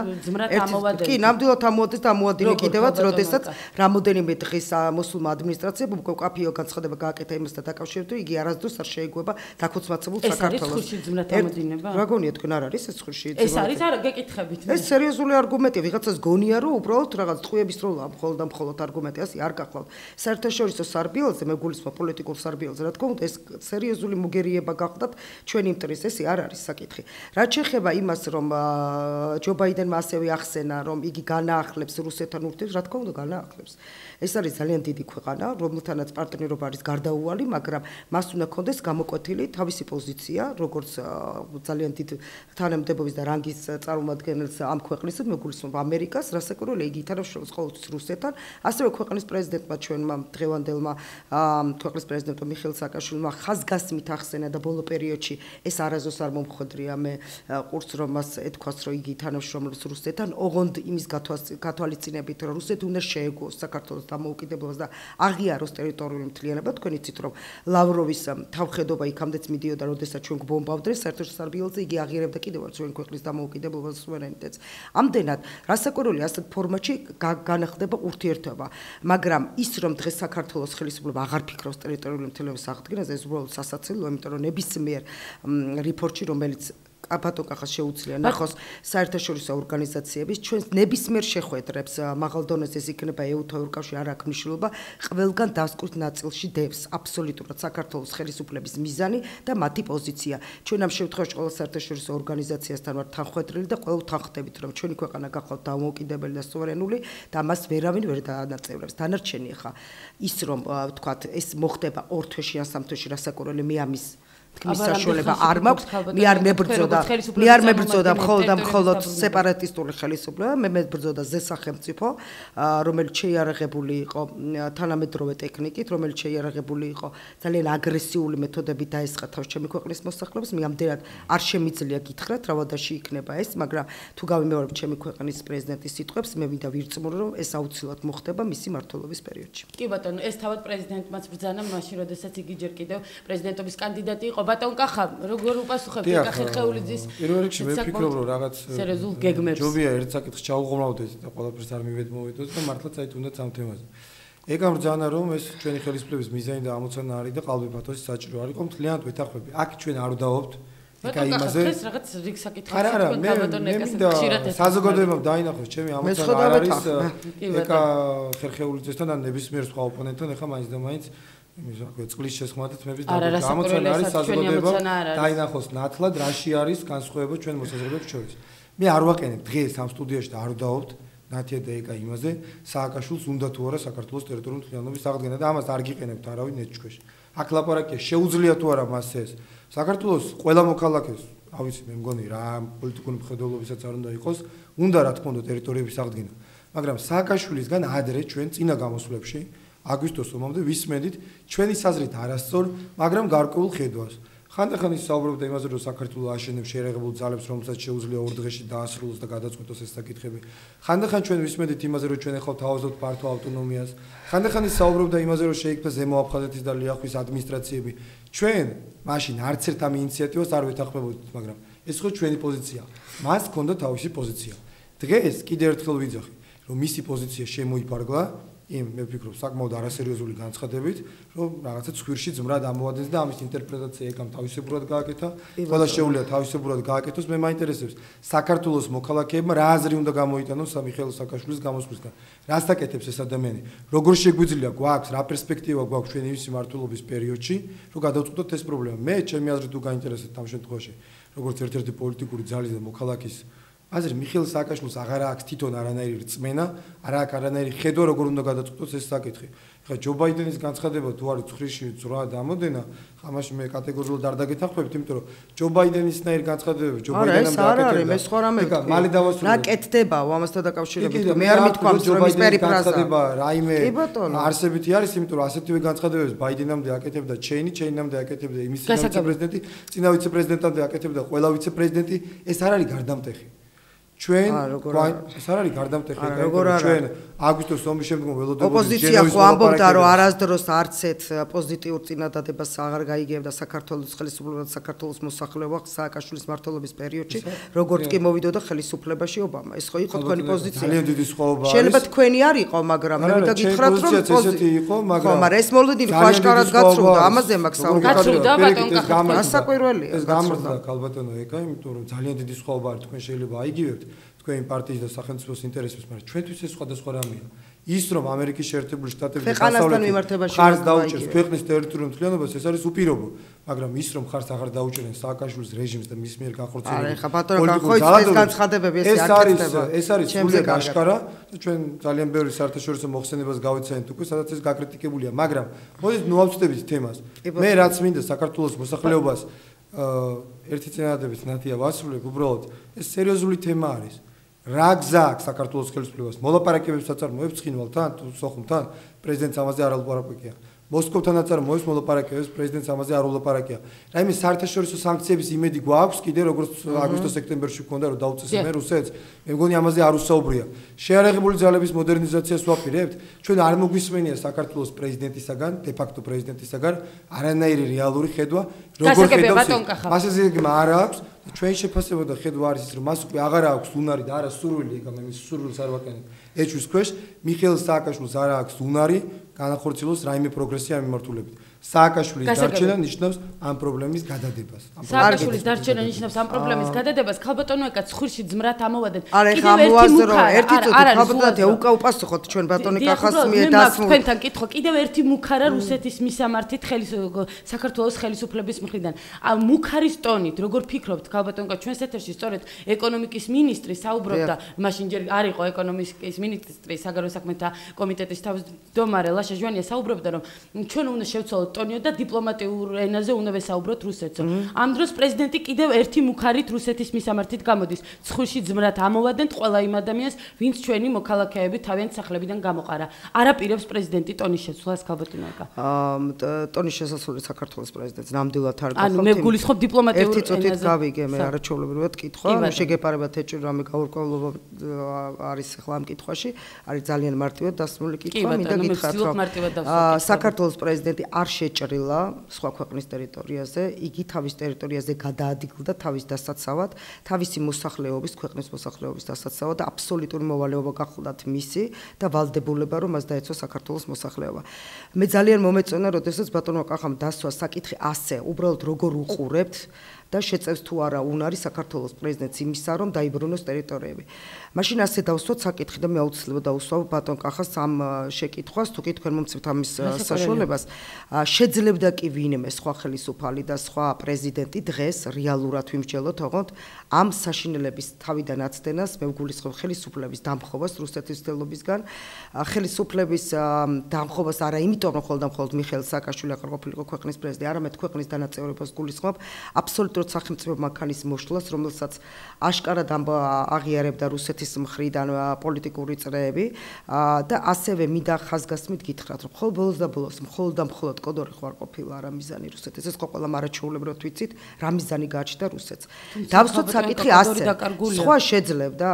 კი, ნამდვილად ამოადეს და ამოადინე კიდევაც, როდესაც რამოდენიმე დღის მოსულმა ადმინისტრაციამ უკვე კაფეო განცხადება გააკეთა იმასთან დაკავშირებით, იგი არასდროს არ შეეგუება დაქუცმაცებულ საქართველოს. ეს არის ხუში ძმრად ამოდინება? რა გონია თქვენ არ არის ეს ცხრილში. ეს არის არა გეკითხებით. ეს სერიოზული არგუმენტია, ვიღაცას გონია რომ უბრალოდ რაღაც ტყუების როლა მხოლოდ და მხოლოდ არგუმენტი, ასე არ გახლავთ. საერთაშორისო სარბიელზე, მე გულისხმობ პოლიტიკურ სარბიელზე, რა თქმა უნდა, ეს სერიოზული მოგერიება გახდათ ჩვენი მტრის, ეს არ არის საკითხი. რაც შეეხება იმას, რომ ჯო ბაიდენმა ასევე ახსენა, რომ იგი განაახლებს რუსეთთან ურთიერთობას, რა თქმა უნდა, განაახლებს. ეს არის ძალიან დიდი ქვეყანა, რომელთანაც პარტნიორობა არის გარდაუვალი, მაგრამ მას უნდა ქონდეს გამოკვეთილი თავისი პოზიცია, როგორც ძალიან დიდ თანამდებობის და რანგის წარმომადგენელს ამ ქვეყნის, მე გულისხმობ ამერიკას, რასაკვირველია, იგი ითანამშრომლობს ყოველთვის რუსეთთან, ასევე ქვეყნის პრეზიდენტმა ჩვენმა დღევანდელმა ქვეყნის პრეზიდენტმა მიხეილ სააკაშვილმა ხაზგასმით ახსენა და ბოლო პერიოდში ეს არასდროს არ მომხვედრია, მე ყურს რომ მას ეთქვას, რომ იგი ითანამშრომლობს რუსეთთან, ოღონდ იმის გათვალისწინებით, რომ რუსეთი უნდა შეეგუოს საქართველოს დამოუკიდებლობას და აღიაროს ტერიტორიული მთლიანობა, თქვენ იცით, რომ ლავროვის თავხედობა იქამდეც მიდიოდა, როდესაც ჩვენ გვბომბავდნენ საერთაშორისო სარბიელზე, იგი აღიარებდა კიდევ ჩვენი ქვეყნის დამოუკიდებლობას და სუვერენიტეტს. ამდენად, რასაკვირველია, ასეთ ფორმატში განახდება ურთიერთობა, მაგრამ ის, რომ დღეს საქართველოს ხელისუფლება აღარ ფიქრობს ტერიტორიული მთლიანობის აღდგენაზე, ეს უბრალოდ სასაცილოა, იმიტომ რომ ნებისმიერ რეპორტში, რომელიც ბატონ კახას შეუძლია ნახოს საერთაშორისო ორგანიზაციების ჩვენს ნებისმიერ შეხვედრებს მაღალ დონეზე ეს იქნება EU-თა ევროკავშირი არ აქვს მნიშვნელობა ყველგან დასკვნით ნაწილში დევს აბსოლუტურად საქართველოს ხელისუფლების მიზანი და მათი პოზიცია ჩვენ ამ შემთხვევაში ყველა საერთაშორისო ორგანიზაციასთან ვართ თანხმდრელი და ყველა თანხდებით რომ ჩვენი ქვეყანა გახლავთ დამოუკიდებელი და სუვერენული და მას ვერავინ ვერ დაანაწევრებს დანარჩენი ხა ის რომ ვთქვათ ეს მოხდება 2 თვეში ან 3 თვეში რასაკვირველი მე ამის თქმის საშუალება არ მაქვს, მე არ მებრძოდა მხოლოდ სეპარატისტული ხელისუფლება, მე მებრძოდა ზესახელმწიფო, რომელიც შეიარაღებული იყო თანამედროვე ტექნიკით, რომელიც შეიარაღებული იყო ძალიან აგრესიული მეთოდებით დაესხა თავს ჩემი ქვეყნის მოსახლეობას, მე ამდენად არ შემიძლია გითხრათ, რა ვადაში იქნება ეს, მაგრამ თუ გავიმეორებ ჩემი ქვეყნის პრეზიდენტის სიტყვებს, მე მინდა ვირწმუნო, რომ ეს აუცილებლად მოხდება მისი მმართველობის პერიოდში. კი ბატონო, ეს თავად პრეზიდენტმაც ბრძანა მაშინ, როდესაც იგი ჯერ კიდევ პრეზიდენტობის კანდიდატი იყო. ბატონ კახა, როგორ უპასუხებთ ეკა ხერხეულიძის? პირველ რიგში მე ვფიქრობ, რომ რაღაც სერიოზულ გეგმებს. ჯობია ერთ საკითხს ჩაუღრმავდეთ და ყველაფერს არ მივედმოვიდოთ და მართლაც აი თუნდაც ამ თემაზე. ეკა ბრძანა რომ ეს ჩვენი ხელისუფლების მიზანი და ამოცანა არის და ყალბი პათოსი საჭირო არის, ყო მთლიანად ვეთანხმები. აქ ჩვენ არ ვდაობთ ეკა იმაზე. ეს რაღაც რიგ საკითხი არა, მე მინდა საზოგადოებამ დაინახოს ჩემი ამოცანა არ არის ეკა ხერხეულიძესთან და ნებისმიერ სხვა ოპონენტთან, ეხლა მაინც და მაინც წყლის შესხმათა თმების ამოცანა არის საზოგადოება დაინახოს ნათლად რაში არის განსხვავება ჩვენ მოსაზრებებს შორის. მე არ ვაყენებ დღეს ამ სტუდიაში და არ ვდაობთ ნათია და ეკა იმაზე სააკაშვილს უნდა თუ არა საქართველოს ტერიტორიული მთლიანობის აღდგენა და ამას არ გიყენებთ არავინ ნეჩქვეშ. აქ ლაპარაკია შეუძლია თუ არა მას ეს. საქართველოს ყველა მოქალაქეს, ავიცი მე მგონი რა პოლიტიკური მხედველობისაც არ უნდა იყოს, უნდა რა თქმა უნდა ტერიტორიების აღდგენა. მაგრამ სააკაშვილისგან ადრე ჩვენ წინა გამოსვლებში აგვისტოს ომამდე ვისმენდით ჩვენი საზრით არასწორ, მაგრამ გარკვეულ ხედვას. ხანდახან ის საუბრობდა იმაზე, რომ საქართველოს აშენებს შეერაღებულ ძალებს, რომელსაც შეუძლია ორ დღეში დაასრულოს და გადაწყვეტოს ეს საკითხები. ხანდახან ჩვენ ვისმენდით იმაზე, რომ ჩვენ ახლა თავაზობთ ფართო ავტონომიას. ხანდახან ის საუბრობდა იმაზე, რომ შეიქმნა ზემო აფხაზეთის და ლიახვის ადმინისტრაციები. ჩვენ მაშინ არც ერთ ამ ინიციატივას არ ვეთანხმებოდით, მაგრამ ეს ხო ჩვენი პოზიცია. მას ჰქონდა თავისი პოზიცია. დღეს კიდევ ერთხელ ვიძახი, რომ მისი პოზიცია შემოიფარგლა. მე ვფიქრობ საკმაოდ არასერიოზული განცხადებით, რომ რაღაცა ცხვირში ძმრად ამოვადეს და ამის ინტერპრეტაცია ეკამ თავისებურად გააკეთა, ყველა შეუძლია თავისებურად გააკეთოს, მე მაინტერესებს საქართველოს მოქალაქეებმა რა აზრი უნდა გამოიტანოს მიხეილ სააკაშვილის გამოსვლისგან. რას აკეთებს ეს ადამიანი? როგორ შეგვიძლია გვაქვს, რა პერსპექტივა გვაქვს ჩვენი მისი მმართველობის პერიოდში, რომ გადავწყვეტოთ ეს პრობლემა. მე ჩემი აზრით თუ გაინტერესებთ ამ შემთხვევაში, როგორც ერთ-ერთი პოლიტიკური ძალის და მოქალაქის აზრი მიხეილ სააკაშვილს აღარ აქვს თვითონ არანაირი რწმენა, არ აქვს არანაირი ხედვა როგორ უნდა გადაწყვეტოს ეს საკითხი. ხა ჯო ბაიდენის განცხადება თუ არის ცხრილში ძრა დამოდენა, ამაში მე კატეგორიულად არ დაგეთანხმებით, იმიტომ რომ ჯო ბაიდენისნაირი განცხადებები ჯო ბაიდენამ დააკეთებდა. მე სხვა რამე მალე დავასრულე. რა კეთდება ამასთან დაკავშირებით? მე არ მithქვამს რომ ის პერიფრაზა. რაიმე არსებითი არის, იმიტომ რომ ასეთივე განცხადებებს ბაიდენამდე აკეთებდა ჩეინამდე აკეთებდა იმის ვიცე-პრეზიდენტი, წინა ვიცე-პრეზიდენტამდე აკეთებდა ყველა ვიცე-პრეზიდენტი, ეს არ არის გარდამტეხი. ჩვენ ეს არ არის გარდამტეხი ჩვენ აგვისტოს ომის შემდგომ ველოდებოდი ოპოზიცია ხო ამბობდა რომ არასდროს არცეთ პოზიტიურ წინადადებას აღარ გაიგებდა საქართველოს ხელისუფლება და საქართველოს მოსახლეობა სააკაშვილის მმართველობის პერიოდში როგორც კი მოვიდოდა ხელისუფლებაში ობამა ეს ხო იყო თქვენი პოზიცია ძალიან დიდი სხვაობა არის შეიძლება თქვენი არ იყო მაგრამ მე მინდა გითხრათ რომ ესეთი იყო მაგრამ ეს მოლოდინი ხო აშკარად გაცრუდა ამაზე მაქვს საუბარი გაცრუდა ბატონ კახა გასაკვირველია ეს გამრდა ქალბატონო ეკა იმიტომ რომ ძალიან დიდი სხვაობა არის თქვენ შეიძლება აიგივებთ თქვენი პარტიის და სახელმწიფოს ინტერესებს, მაგრამ ჩვენთვის ეს სხვადასხვა რამეა. ის რომ ამერიკის შეერთებული შტატების დასავლეთის ხარს დაუჭერს ქვეყნის ტერიტორიულ მთლიანობას, ეს არის უპირობო, მაგრამ ის რომ ხარს აღარ დაუჭერენ სააკაშვილის რეჟიმს და მის მიერ განხორციელებული ეს განცხადებები ეს არის სრულიად აშკარა და ჩვენ ძალიან ბევრი საერთაშორისო მოხსენებას გავეცანით უკვე, სადაც ეს გაკრიტიკებულია, მაგრამ მოდით ნუ ავწდებით თემას. მე რაც მინდა საქართველოს მოსახლეობას ერთი წინადადებით ნათია ვასრულებ, უბრალოდ ეს სერიოზული თემა არის. რა გზა აქვს საქართველოს ხელისუფლებას მოლაპარაკებებს აწარმოებს ცხინვალთან თუ სოხუმთან პრეზიდენტს ამაზე არ ელაპარაკია მოსკოვთან აწარმოებს მოლაპარაკებებს პრეზიდენტს ამაზე არ ელაპარაკია რაიმე საერთაშორისო სანქციების იმედი გვაქვს კიდე როგორც აგვისტო-სექტემბერში გქონდა რომ დაუწესებენ რუსეთს მე მგონი ამაზე არ უსაუბრია შეიარაღებული ძალების მოდერნიზაციას ვაპირებთ ჩვენ არ მოგვისმენია საქართველოს პრეზიდენტისაგან დე ფაქტო პრეზიდენტისაგან არანაირი რეალური ხედვა როგორ ხედავს მასზე არ აქვს ჩვენ შეფასება და ხედვა არის ის რომ მას უკვე აღარ აქვს უნარი და არა სურვილი ეკა მე მის სურვილს არ ვაკეთებ ეჩვის ქვეშ მიხეილ სააკაშვილს არ აქვს უნარი განახორციელოს რაიმე პროგრესია მიმართულებით სააკაშვილის დარჩენა ნიშნავს ამ პრობლემის გადადებას სააკაშვილის დარჩენა ნიშნავს ამ პრობლემის გადადებას ქალბატონო ეკა ცხვირში ძმრად ამოვადნენ ერთი ქალბატონია უკა უპასუხოთ ჩვენ ბატონი კახას მიერ დასმულ თქვენთან კითხვა კიდევ ერთი მუქარა რუსეთის მისამართით საქართველოს ხელისუფლების მხრიდან მუქარის ტონით როგორ ფიქრობთ ქალბატონო ჩვენს ეთერში სწორედ ეკონომიკის მინისტრი საუბრობდა მაშინ ჯერ არ იყო ეკონომიკის მინისტრი საგარეო საქმეთა კომიტეტის თავმჯდომარე ლაშა ჟვანია საუბრობდა რომ ჩვენ უნდა შევცვალოთ ტონიო და დიპლომატიურ ენაზე უნდა ვესაუბროთ რუსეთსო. ამ დროს პრეზიდენტი კიდევ ერთი მუქარით რუსეთის მისამართით გამოდის. ცხვირში ძმრად ამოვადენთ ყველა იმ ადამიანს, ვინც ჩვენი მოქალაქეები თავიანთ სახლებიდან გამოყარა. არაპირებს პრეზიდენტი ტონის შეცვლას ქალბატონო ეკა. ტონის შესასვლელი საქართველოს პრეზიდენტს ნამდვილად არ გახდა. ანუ მე გულისხმობ დიპლომატიურ ენაზე. ერთი წუთით გავიგე მე არაჩვეულებრივად კითხვა, შეგეპარებათ ეჭვი რამე გაურკვევლობა არის ახლა ამ კითხვაში, არის ძალიან მარტივად დასმული კითხვა, მინდა გითხრათ რომ საქართველოს პრეზიდენტი არ შეჭრილა სხვა ქვეყნის ტერიტორიაზე, იგი თავის ტერიტორიაზე გადაადგილდა თავის დასაცავად, თავისი მოსახლეობის, ქვეყნის მოსახლეობის დასაცავად და აბსოლუტური მოვალეობა გახლდათ მისი და ვალდებულება რომ მას დაეცვა საქართველოს მოსახლეობა. მე ძალიან მომეწონა, როდესაც ბატონო კახამ დასვა საკითხი ასე, უბრალოდ როგორ უყურებთ და შეწევს თუ არა უნარი საქართველოს პრეზიდენტს იმისა, რომ დაიბრუნოს ტერიტორიები. მაშინ ასე დავსვათ საკითხი და მე აუცილებლად დავუსვავ ბატონ კახას ამ შეკითხვას, თუ კი თქვენ მომწევთ ამის საშუალებას. შეძლებდა კი ვინმე სხვა ხელისუფალი და სხვა პრეზიდენტი დღეს რეალურად ვიმსჯელოთ, ოღონდ ამ საშინელების თავიდან აცდენას მე ვგულისხმობ ხელისუფლების დამხობას რუსეთის მცდელობისგან, ხელისუფლების დამხობას არა იმიტომ, რომ მხოლოდ მიხეილ სააკაშვილი აღარ ყოფილიყო ქვეყნის პრეზიდენტი, არამედ ქვეყნის დანაწევრებას გულისხმობ აბსოლუტურად სახელმწიფო მანქანის მოშლას, რომელსაც აშკარად აღიარებდა რუსეთის მხრიდან პოლიტიკური წრეები და ასევე მინდა ხაზგასმით გითხრათ, რომ მხოლოდ ბოლოს მხოლოდ და მხოლოდ კოდორი ხო არ ყოფილა რა მიზანი რუსეთის, ეს ყველა მარაჩვეულებრივად ვიცით, რა მიზანი გააჩნდა რუსეთს. დავსვათ საკითხი ასე. სხვა შეძლებდა,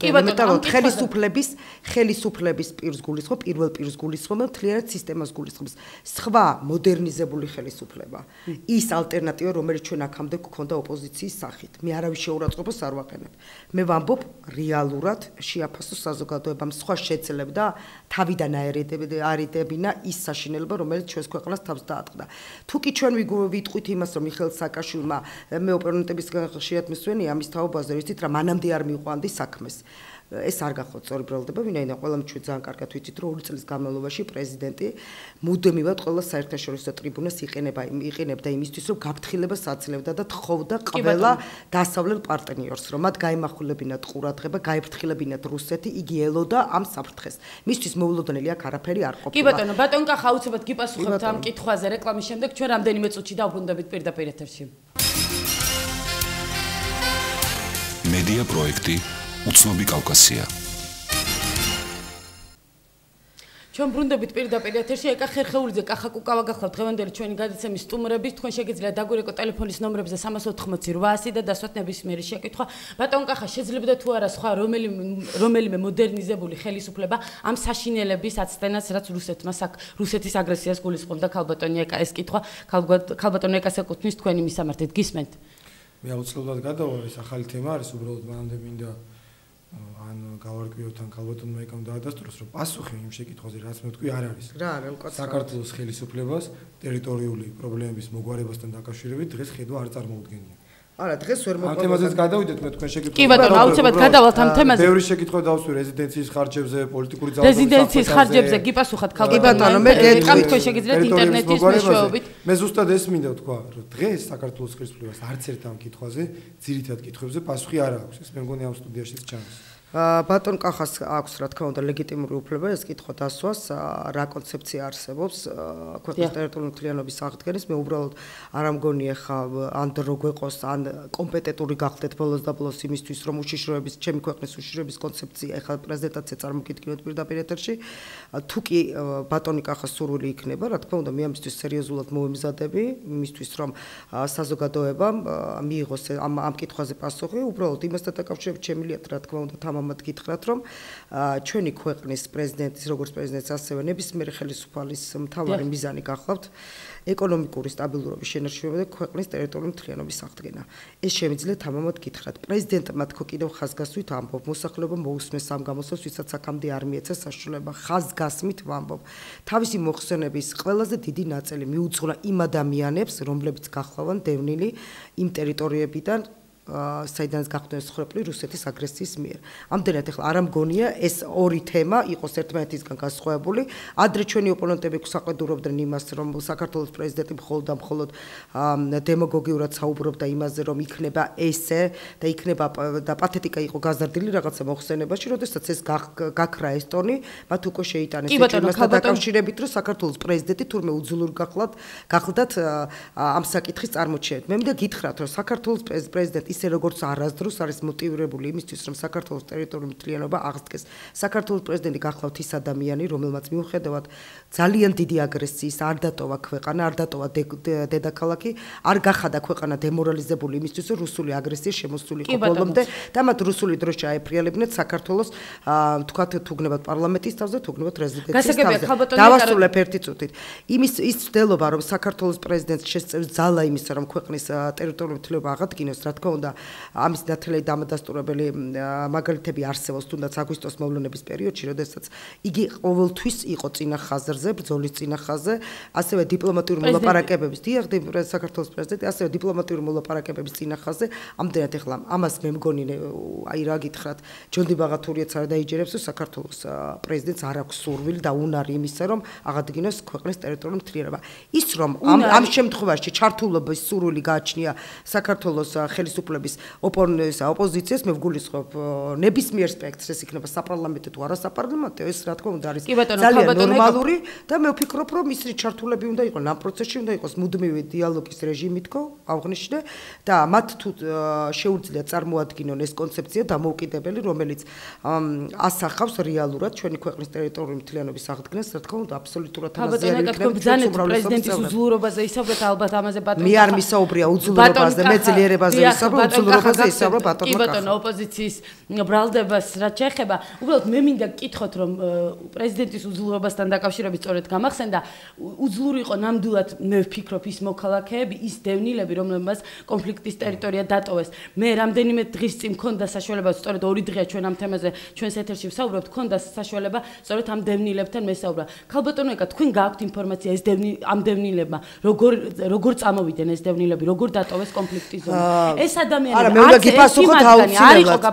იმიტომ რომ ხელისუფლების პირს გულისხმობ, პირველ პირს გულისხმობ, მთლიანად სისტემას გულისხმობს. სხვა მოდერნიზებული ხელისუფლება. ის ალტერნატივა, რომელიც ჩვენ აქამდე გქონდა ოპოზიციის სახით. მე არავის შეურაცხყოფას არ ვაყენებ. მე ვამბობ რეალურად შეაფასოს საზოგადოებამ სხვა შეძლებდა თავიდან აერიდებინა ის საშინელება, რომელიც ჩვენს ქვეყანას თავს დაატყდა. თუ კი ჩვენ ვიტყვით იმას, რომ მიხეილ სააკაშვილმა მე ოპონენტებისგან ხშირად მისვენია ამის თაობაზე, ვიცით რა მანამდე არ მიყვანდი საქმეს. ეს არ გახოთ სწორი ბრალდება, ვინაიდან ყველამ ჩვენ ძალიან კარგად ვიცით, რომ 2 წლის განმავლობაში პრეზიდენტი მუდმივად ყველა საერთაშორისო ტრიბუნას იყენებდა იმისთვის, რომ გაფრთხილებას აძლევდა და თხოვდა ყველა დასავლელ პარტნიორს, რომ მათ გაემახვილებინათ ყურადღება, გაეფრთხილებინათ რუსეთი, იგი ელოდა ამ საფრთხეს. მისთვის მოულოდნელი აქ არაფერი არ ყოფილა. კი ბატონო, ბატონ კახა აუცილებლად გიპასუხებთ ამ კითხვაზე რეკლამის შემდეგ, ჩვენ რამდენიმე წუთში დავბრუნდებით პირდაპირ ეთერში. მედია პროექტი უცნობი კავკასია. ჩვენ ბრუნდებით პირდაპირ ეთერში ეკა ხერხეულიძე კახაკუკავა გახლავთ დღევანდელი ჩვენი გადაცემის სტუმრების თქვენ შეგიძლიათ დაგვირეკო ტელეფონის ნომრებზე 380 800 დასვათ ნებისმიერი შეკითხვა ბატონ კახა შეძლებდა თუ არა სხვა რომელიმე მოდერნიზებული ხელისუფლება ამ საშინელების აცდენას რაც რუსეთის აგრესიას გულისხმობდა ქალბატონი ეკა ეს კითხვა ქალბატონ ეკას ეკუთვნის თქვენი მისამართით გისმენთ მე აუცილებლად გადავალ ეს ახალი თემა არის უბრალოდ მანამდე მინდა ან გავარკვიოთ ან ქალბატონმა ეკამ დაადასტუროს რომ პასუხი იმ შეკითხვაზე რაც მე ვთქვი არ არის რა მკაცრად საქართველოს ხელისუფლებას ტერიტორიული პრობლემების მოგვარებასთან დაკავშირებით დღეს ხედვა არ წარმოუდგენია არა დღეს ვერ მოყვება ამ თემაზეც გადავიდეთ მე თქვენ შეკითხვაზე კი ბატონო აუცილებლად გადავალთ ამ თემაზე ბევრი შეკითხვა დავსვი რეზიდენციის ხარჯებზე პოლიტიკური ძალადობის რეზიდენციის ხარჯებზე გიპასუხათ ქალბატონო მე გეტყვით თქვენ შეგიძლიათ ინტერნეტის მეშვეობით მე ზუსტად ეს მინდა ვთქვა რომ დღეს საქართველოს ხელისუფლებას არც ერთ ამ კითხვაზე ძირითად კითხვებზე პასუხი არ აქვს ეს მე მგონი ამ სტუდიაშიც ჩანს ბატონ კახას აქვს რა თქმა უნდა ლეგიტიმური უფლება ეს კითხვა დასვას რა კონცეფცია არსებობს ქვეყნის ტერიტორიული მთლიანობის აღდგენის მე უბრალოდ არ ამგონია ხა ან დრო გვეყოს ან კომპეტენტური გახდეთ ბოლოს და ბოლოს იმისთვის რომ უშიშროების ჩემი ქვეყნის უშიშროების კონცეფცია ეხლა პრეზენტაცია წარმოგიდგინოთ პირდაპირ ეთერში თუ კი ბატონი კახას სურვილი იქნება რა თქმა უნდა მე ამისთვის სერიოზულად მოვემზადები იმისთვის რომ საზოგადოებამ მიიღოს ამ კითხვაზე პასუხი უბრალოდ იმასთან დაკავშირებით შემიძლიათ რა თქმა უნდა ამათ გითხრათ რომ ჩვენი ქვეყნის პრეზიდენტის როგორც პრეზიდენტის ასევე ნებისმიერი ხელისუფალის მთავარი მიზანი გახლავთ ეკონომიკური სტაბილურობის შენარჩუნება და ქვეყნის ტერიტორიული მთლიანობის აღდგენა. ეს შემიძლია ამათ გითხრათ პრეზიდენტმა თქო კიდევ ხაზგასმით ამბობ მოსახლეობა მოусმეს ამ გამოსვლას ვისაც აქამდე არ მიეცა საშუალება ხაზგასმით ვამბობ. თავისი მოხსენების ყველაზე დიდი ნაწილი მიუძღვნა იმ ადამიანებს რომლებიც გახლავან დევნილი იმ ტერიტორიებიდან საიდანაც გახდნენ მსხვერპლი რუსეთის აგრესიის მიერ. ამდენად ახლა არ ამგონია ეს ორი თემა იყოს ერთმანეთისგან განსხვავებული. ადრე ჩვენი ოპონენტები გვსაყვედურობდნენ იმას, რომ საქართველოს პრეზიდენტი მხოლოდ დემაგოგიურად საუბრობდა იმაზე, რომ იქნება ესე და იქნება და პათეტიკა იყო გაზარდილი რაღაცა მოხსენებაში, როდესაც ეს გაქრა ეს ტონი, მათ უკვე შეიტანეს იმასთან დაკავშირებით, რომ საქართველოს პრეზიდენტი თურმე უძულური გახლდათ ამ საკითხის წარმოჩენით. მე მინდა გითხრათ, რომ საქართველოს პრეზიდენტი ისე როგორც არასდროს არის მოტივირებული იმისთვის, რომ საქართველოს ტერიტორიული მთლიანობა აღდგეს. საქართველოს პრეზიდენტი გახლავთ ის ადამიანი, რომელმაც მიუხედავად ძალიან დიდი აგრესიის არ დატოვა ქვეყანა, არ დატოვა დედაქალაქი, არ გახადა ქვეყანა დემორალიზებული იმისთვის, რომ რუსული აგრესია შემოსულიყო ბოლომდე და მათ რუსული დროს ჩაეფრიალებდნენ საქართველოს თქვათ თუგნებად პარლამენტის თავზე, თუგნებად რეზიდენციის თავზე. დავასრულებ ერთი წუთით. ის ცდილობა, რომ საქართველოს პრეზიდენტს შესწევს ძალა იმისა, რომ ქვეყნის ტერიტორიული მთლიანობა აღადგინოს, რა თქმა უნდა ამის ნათელი დამადასტურებელი მაგალითები არსებობს თუნდაც აგვისტოს მოვლენების პერიოდში, როდესაც იგი ყოველთვის იყო წინა ხაზზე, ბრძოლის წინა ხაზზე, ასევე დიპლომატიური მოლაპარაკებების საქართველოს პრეზიდენტი, ასევე დიპლომატიური მოლაპარაკებების წინა ხაზზე. ამდენად ახლა ამას მე მგონი აი რა გითხრათ, ჯონდი ბაღათურიაც არ დაიჯერებს, რომ საქართველოს პრეზიდენტს არ აქვს სურვილი და უნარი იმისა, რომ აღადგინოს ქვეყნის ტერიტორიული მთლიანობა. ის რომ ამ შემთხვევაში ჩართულობის სურვილი გააჩნია საქართველოს ხელისუფლების ოპოზიციას მე ვგულისხმობ ნებისმიერ სპექტრს ეს იქნება საპარლამენტო თუ არასაპარლამენტო ეს რა თქმა უნდა არის ძალიან ნორმალური და მე ვფიქრობ რომ ისინი ჩართულები უნდა იყოს ამ პროცესში უნდა იყოს მუდმივი დიალოგის რეჟიმი თქო აღნიშნე და მათ თუ შეუძლიათ წარმოადგინონ ეს კონცეფცია დამოუკიდებელი რომელიც ასახავს რეალურად ჩვენი ქვეყნის ტერიტორიული მთლიანობის აღდგენას რა თქმა უნდა აბსოლუტურად ამაზიანი იქნება პრეზიდენტის უძლურობაზე ისაუბრეთ ალბათ ამაზე ბატონო მე არ მისაუბრია უძლურობაზე მე ძლიერებაზე ვისაუბრე უძლურობაზე ისაუბრა ბატონმა კახა. ბატონო ოპოზიციის ბრალდებას რაც შეეხება, უბრალოდ მე მინდა გკითხოთ რომ პრეზიდენტის უძლურობასთან დაკავშირებით სწორედ გამახსენდა უძლური იყო ნამდვილად მე ვფიქრობ ის მოქალაქეები, ის დევნილები, რომლებმაც კონფლიქტის ტერიტორია დატოვეს. მე რამდენიმე დღის წინ მქონდა საშუალება, სწორედ 2 დღეა ჩვენ ამ თემაზე ჩვენს ეთერში ვსაუბრობთ, მქონდა საშუალება სწორედ ამ დევნილებთან მესაუბრა. ქალბატონო ეკა, თქვენ გააქვთ ინფორმაცია ეს ამ დევნილებმა როგორ წამოვიდნენ ეს დევნილები, როგორ დატოვეს კონფლიქტის ზონა. ეს ადამიანები არა მე უნდა გიპასუხოთ აუცილებლად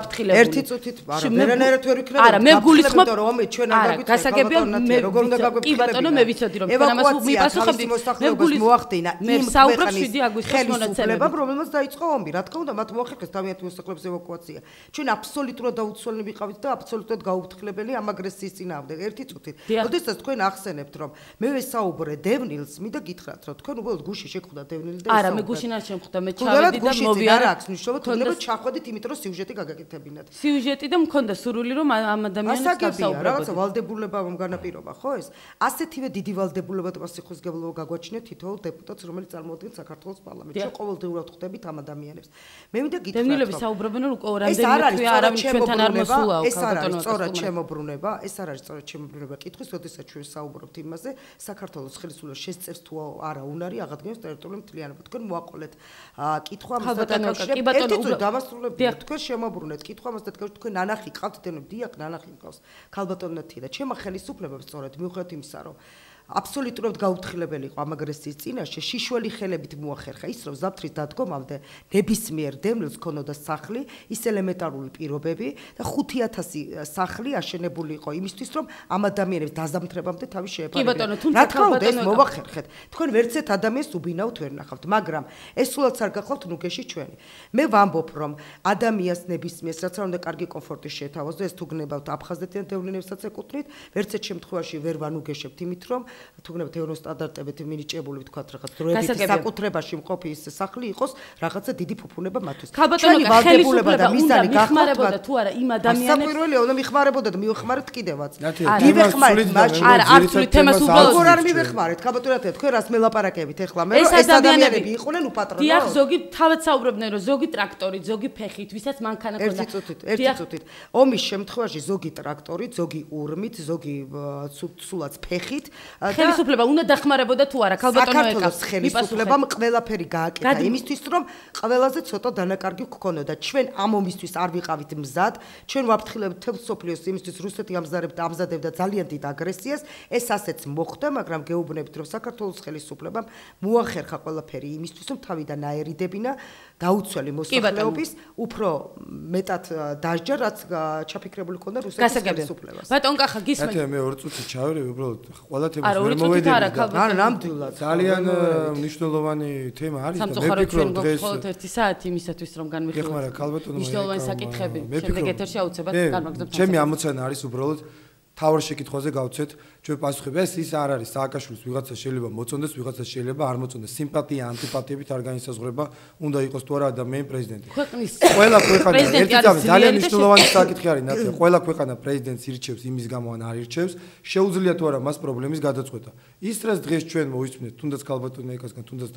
ერთი წუთით არა ვერანაირად ვერ ვიქნებ არა მე ვგულისხმობ რომ ჩვენ არ გაგვიცხებია როგორ უნდა გაგვიცხებია კი ბატონო მე ვიცოდი რომ თქვენ ამას მიპასუხებთ მე ვგულისხმობ მე ვსაუბრობ 7 აგვისტოს მონაცემები რომელმაც დაიწყო ომი რა თქმა უნდა მათ მოახერხეს თავიანთი მოსახლეობის ევაკუაცია ჩვენ აბსოლუტურად დაუცველნი ვიყავით და აბსოლუტურად გაუფრთხილებელი ამ აგრესიის წინააღმდეგ ერთი წუთით როდესაც თქვენ ახსენებთ რომ მე ვესაუბრე დევნილს მინდა გითხრათ რომ თქვენ უბრალოდ გუში შეგხვდა დევნილი და არა მე გუშინ არ შემხვდა მე ჩავედი და მოვიარა მნიშვნელობა, თუნდაც ჩახვედით, იმიტომ რომ სიუჟეტი გაგაკეთებინათ. სიუჟეტი და მქონდა სურვილი რომ ამ ადამიანებს გასაუბრებოდეთ. რაღაცა ვალდებულება განაპირობა, ხო ეს? ასეთივე დიდი ვალდებულება და პასუხისმგებლობა გაგვაჩინეთ თითოეულ დეპუტატს, რომელიც წარმოადგენს საქართველოს პარლამენტში. ჩვენ ყოველდღიურად ხვდებით ამ ადამიანებს. მე მინდა გითხრათ. დევნილები საუბრობენ რომ რამდენიმე თვე არავინ ჩვენთან არ მოსულაო ქალბატონო. ეს სწორად ჩემობრუნება, ეს არ არის სწორად ჩემობრუნება კითხვის, როდესაც ჩვენ საუბრობთ იმაზე, საქართველოს ხელისუფლებას შესწევს თუ არა უნარი აღადგენს ტერიტორიული მთლიანობა. თქვენ მოაყოლეთ კითხვა ამასთან დაკავშირებით. ერთით დავასრულებთ. თქვენ შემოbrunეთ კითხვა ამასთან დაკავშირებით. თქვენ ნანახი ყავთ დევნილები, დიახ, ნანახი მყავს. ქალბატონოთი და ჩემო ხელისუფლებებს სწორედ მიუხედავად იმისა, რომ აბსოლუტურად გაუფრთხილებელი იყო ამ აგრესიის წინაშე, შიშველი ხელებით მოახერხა ის, რომ ზაფთრის დადგომამდე ნებისმიერ დევნილს ქონოდა სახლი, ის ელემენტარული პირობები და 5000 სახლი აშენებული იყო იმისთვის, რომ ამ ადამიანებს დაზამთრებამდე თავი შეეპარებინა. რა თქმა უნდა, ეს მოვახერხეთ. თქვენ ვერცეთ ადამიანს უბინაოთ ვერ ნახავთ, მაგრამ ეს სულაც არ გახლავთ ნუგეში ჩვენი. მე ვამბობ, რომ ადამიანს ნებისმიერს, რაც არ უნდა კარგი კომფორტი შეეთავაზო, ეს თუ გნებავთ აფხაზეთიდან დევნილებსაც ეკუთვნით, ვერცეთ შემთხვევაში ვერ ვანუგეშებთ იმით, რომ თუნდაც ევროს სტანდარტებით მინიჭებული ვთქვათ რაღაც დროებით საკუთრებაში მყოფი ის სახლი იყოს რაღაცა დიდი ფუფუნება მათთვის. ქალბატონო ხელისუფლება და მიზანი გახმარებოდა თუ არა იმ ადამიანებს. საფპირველია უნდა მიხმარებოდა და მივეხმარებთ კიდევაც. მივეხმარეთ მაშინ. არა, არცული თემას უბრალოდ როგორ არ მივეხმარეთ ქალბატონო თქვენ რას მელაპარაკებით ეხლა მე რომ ეს ადამიანები იყვნენ უპატრონო. დიახ, ზოგი თავად საუბრობდნენ რომ ზოგი ტრაქტორით, ზოგი ფეხით, ვისაც მანქანა ქონდა. ერთი წუთით. ომის შემთხვევაში ზოგი ტრაქტორით, ზოგი ურმით, ზოგი სულაც ფეხით ხელისუფლება უნდა დახმარებოდა თუ არა ქალბატონო ეკა საქართველოს ხელისუფლებამ ყველაფერი გააკეთა იმისთვის რომ ყველაზე ცოტა დანაკარგი გქონოდა ჩვენ ამ ომისთვის არ ვიყავით მზად ჩვენ ვაფრთხილებთ თელ სოფლიოს იმისთვის რუსეთი ამზადებდა ძალიან დიდ აგრესიას ეს ასეც მოხდა მაგრამ გეუბნებით რომ საქართველოს ხელისუფლებამ მოახერხა ყველაფერი იმისთვის რომ თავიდან აერიდებინა დაუცველი მოსახლეობის უფრო მეტად დასჯა რაც ჩაფიქრებული ქონდა რუსეთის ხელისუფლებას ბატონ კახა გისმენთ მე 2 წუთი ჩავერე უბრალოდ ყველა თემას ვერ მოვედები არა ნამდვილად ძალიან მნიშვნელოვანი თემა არის და მე ვფიქრობ დღეს მხოლოდ 1 საათი იმისათვის რომ განვიხილოთ ეხლა ქალბატონო მნიშვნელოვანი საკითხები შემდეგ ეთერში აუცილებლად განმაგზავნებთ ჩემი ამოცანა არის უბრალოდ თავარ შეკითხვაზე გავცეთ ჩვენ პასუხები ეს არ არის სააკაშვილის ვიღაცა შეიძლება მოწონდეს ვიღაცა შეიძლება არ მოწონდეს სიმპათია ანტიპათიებით არ განისაზღვრება უნდა იყოს თუ არა ადამიანი პრეზიდენტი ქვეყნის ყველა ქვეყანა ერთი ძალიან მნიშვნელოვანი საკითხი არის ნაცია ყველა ქვეყანა პრეზიდენტს ირჩევს იმის გამო ან არ ირჩევს შეუძლია თუ არა მას პრობლემის გადაწყვეტა ის რაც დღეს ჩვენ მოვისმენთ თუნდაც ქალბატონ ეკასგან თუნდაც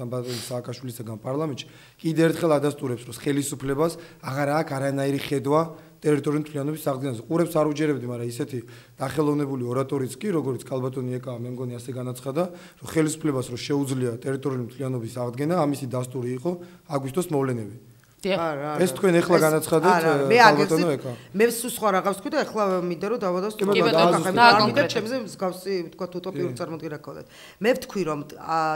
სააკაშვილისგან პარლამენტში კიდევ ერთხელ ადასტურებს რომ ხელისუფლებას აღარ აქვს არანაირი ხედვა ტერიტორიული მთლიანობის აღდგენაზე. ყურებს არ უჯერებდი, მაგრამ ისეთი დახელოვნებული ორატორიც კი, როგორც ქალბატონი ეკა, მე მგონი ასე განაცხადა, რომ ხელისუფლებას რომ შეუძლია ტერიტორიული მთლიანობის აღდგენა, ამისი დასტური იყო აგვისტოს მოვლენები. ეს თქვენ ეხლა განაცხადეთ ქალბატონო ეკა. მე სულ სხვა რაღაც ვთქვი და ეხლა მინდა რომ დავადასტურო ჩემზე მსგავსი ვთქვათ უტოპიური წარმოდგენა გქონდეთ. მე ვთქვი რომ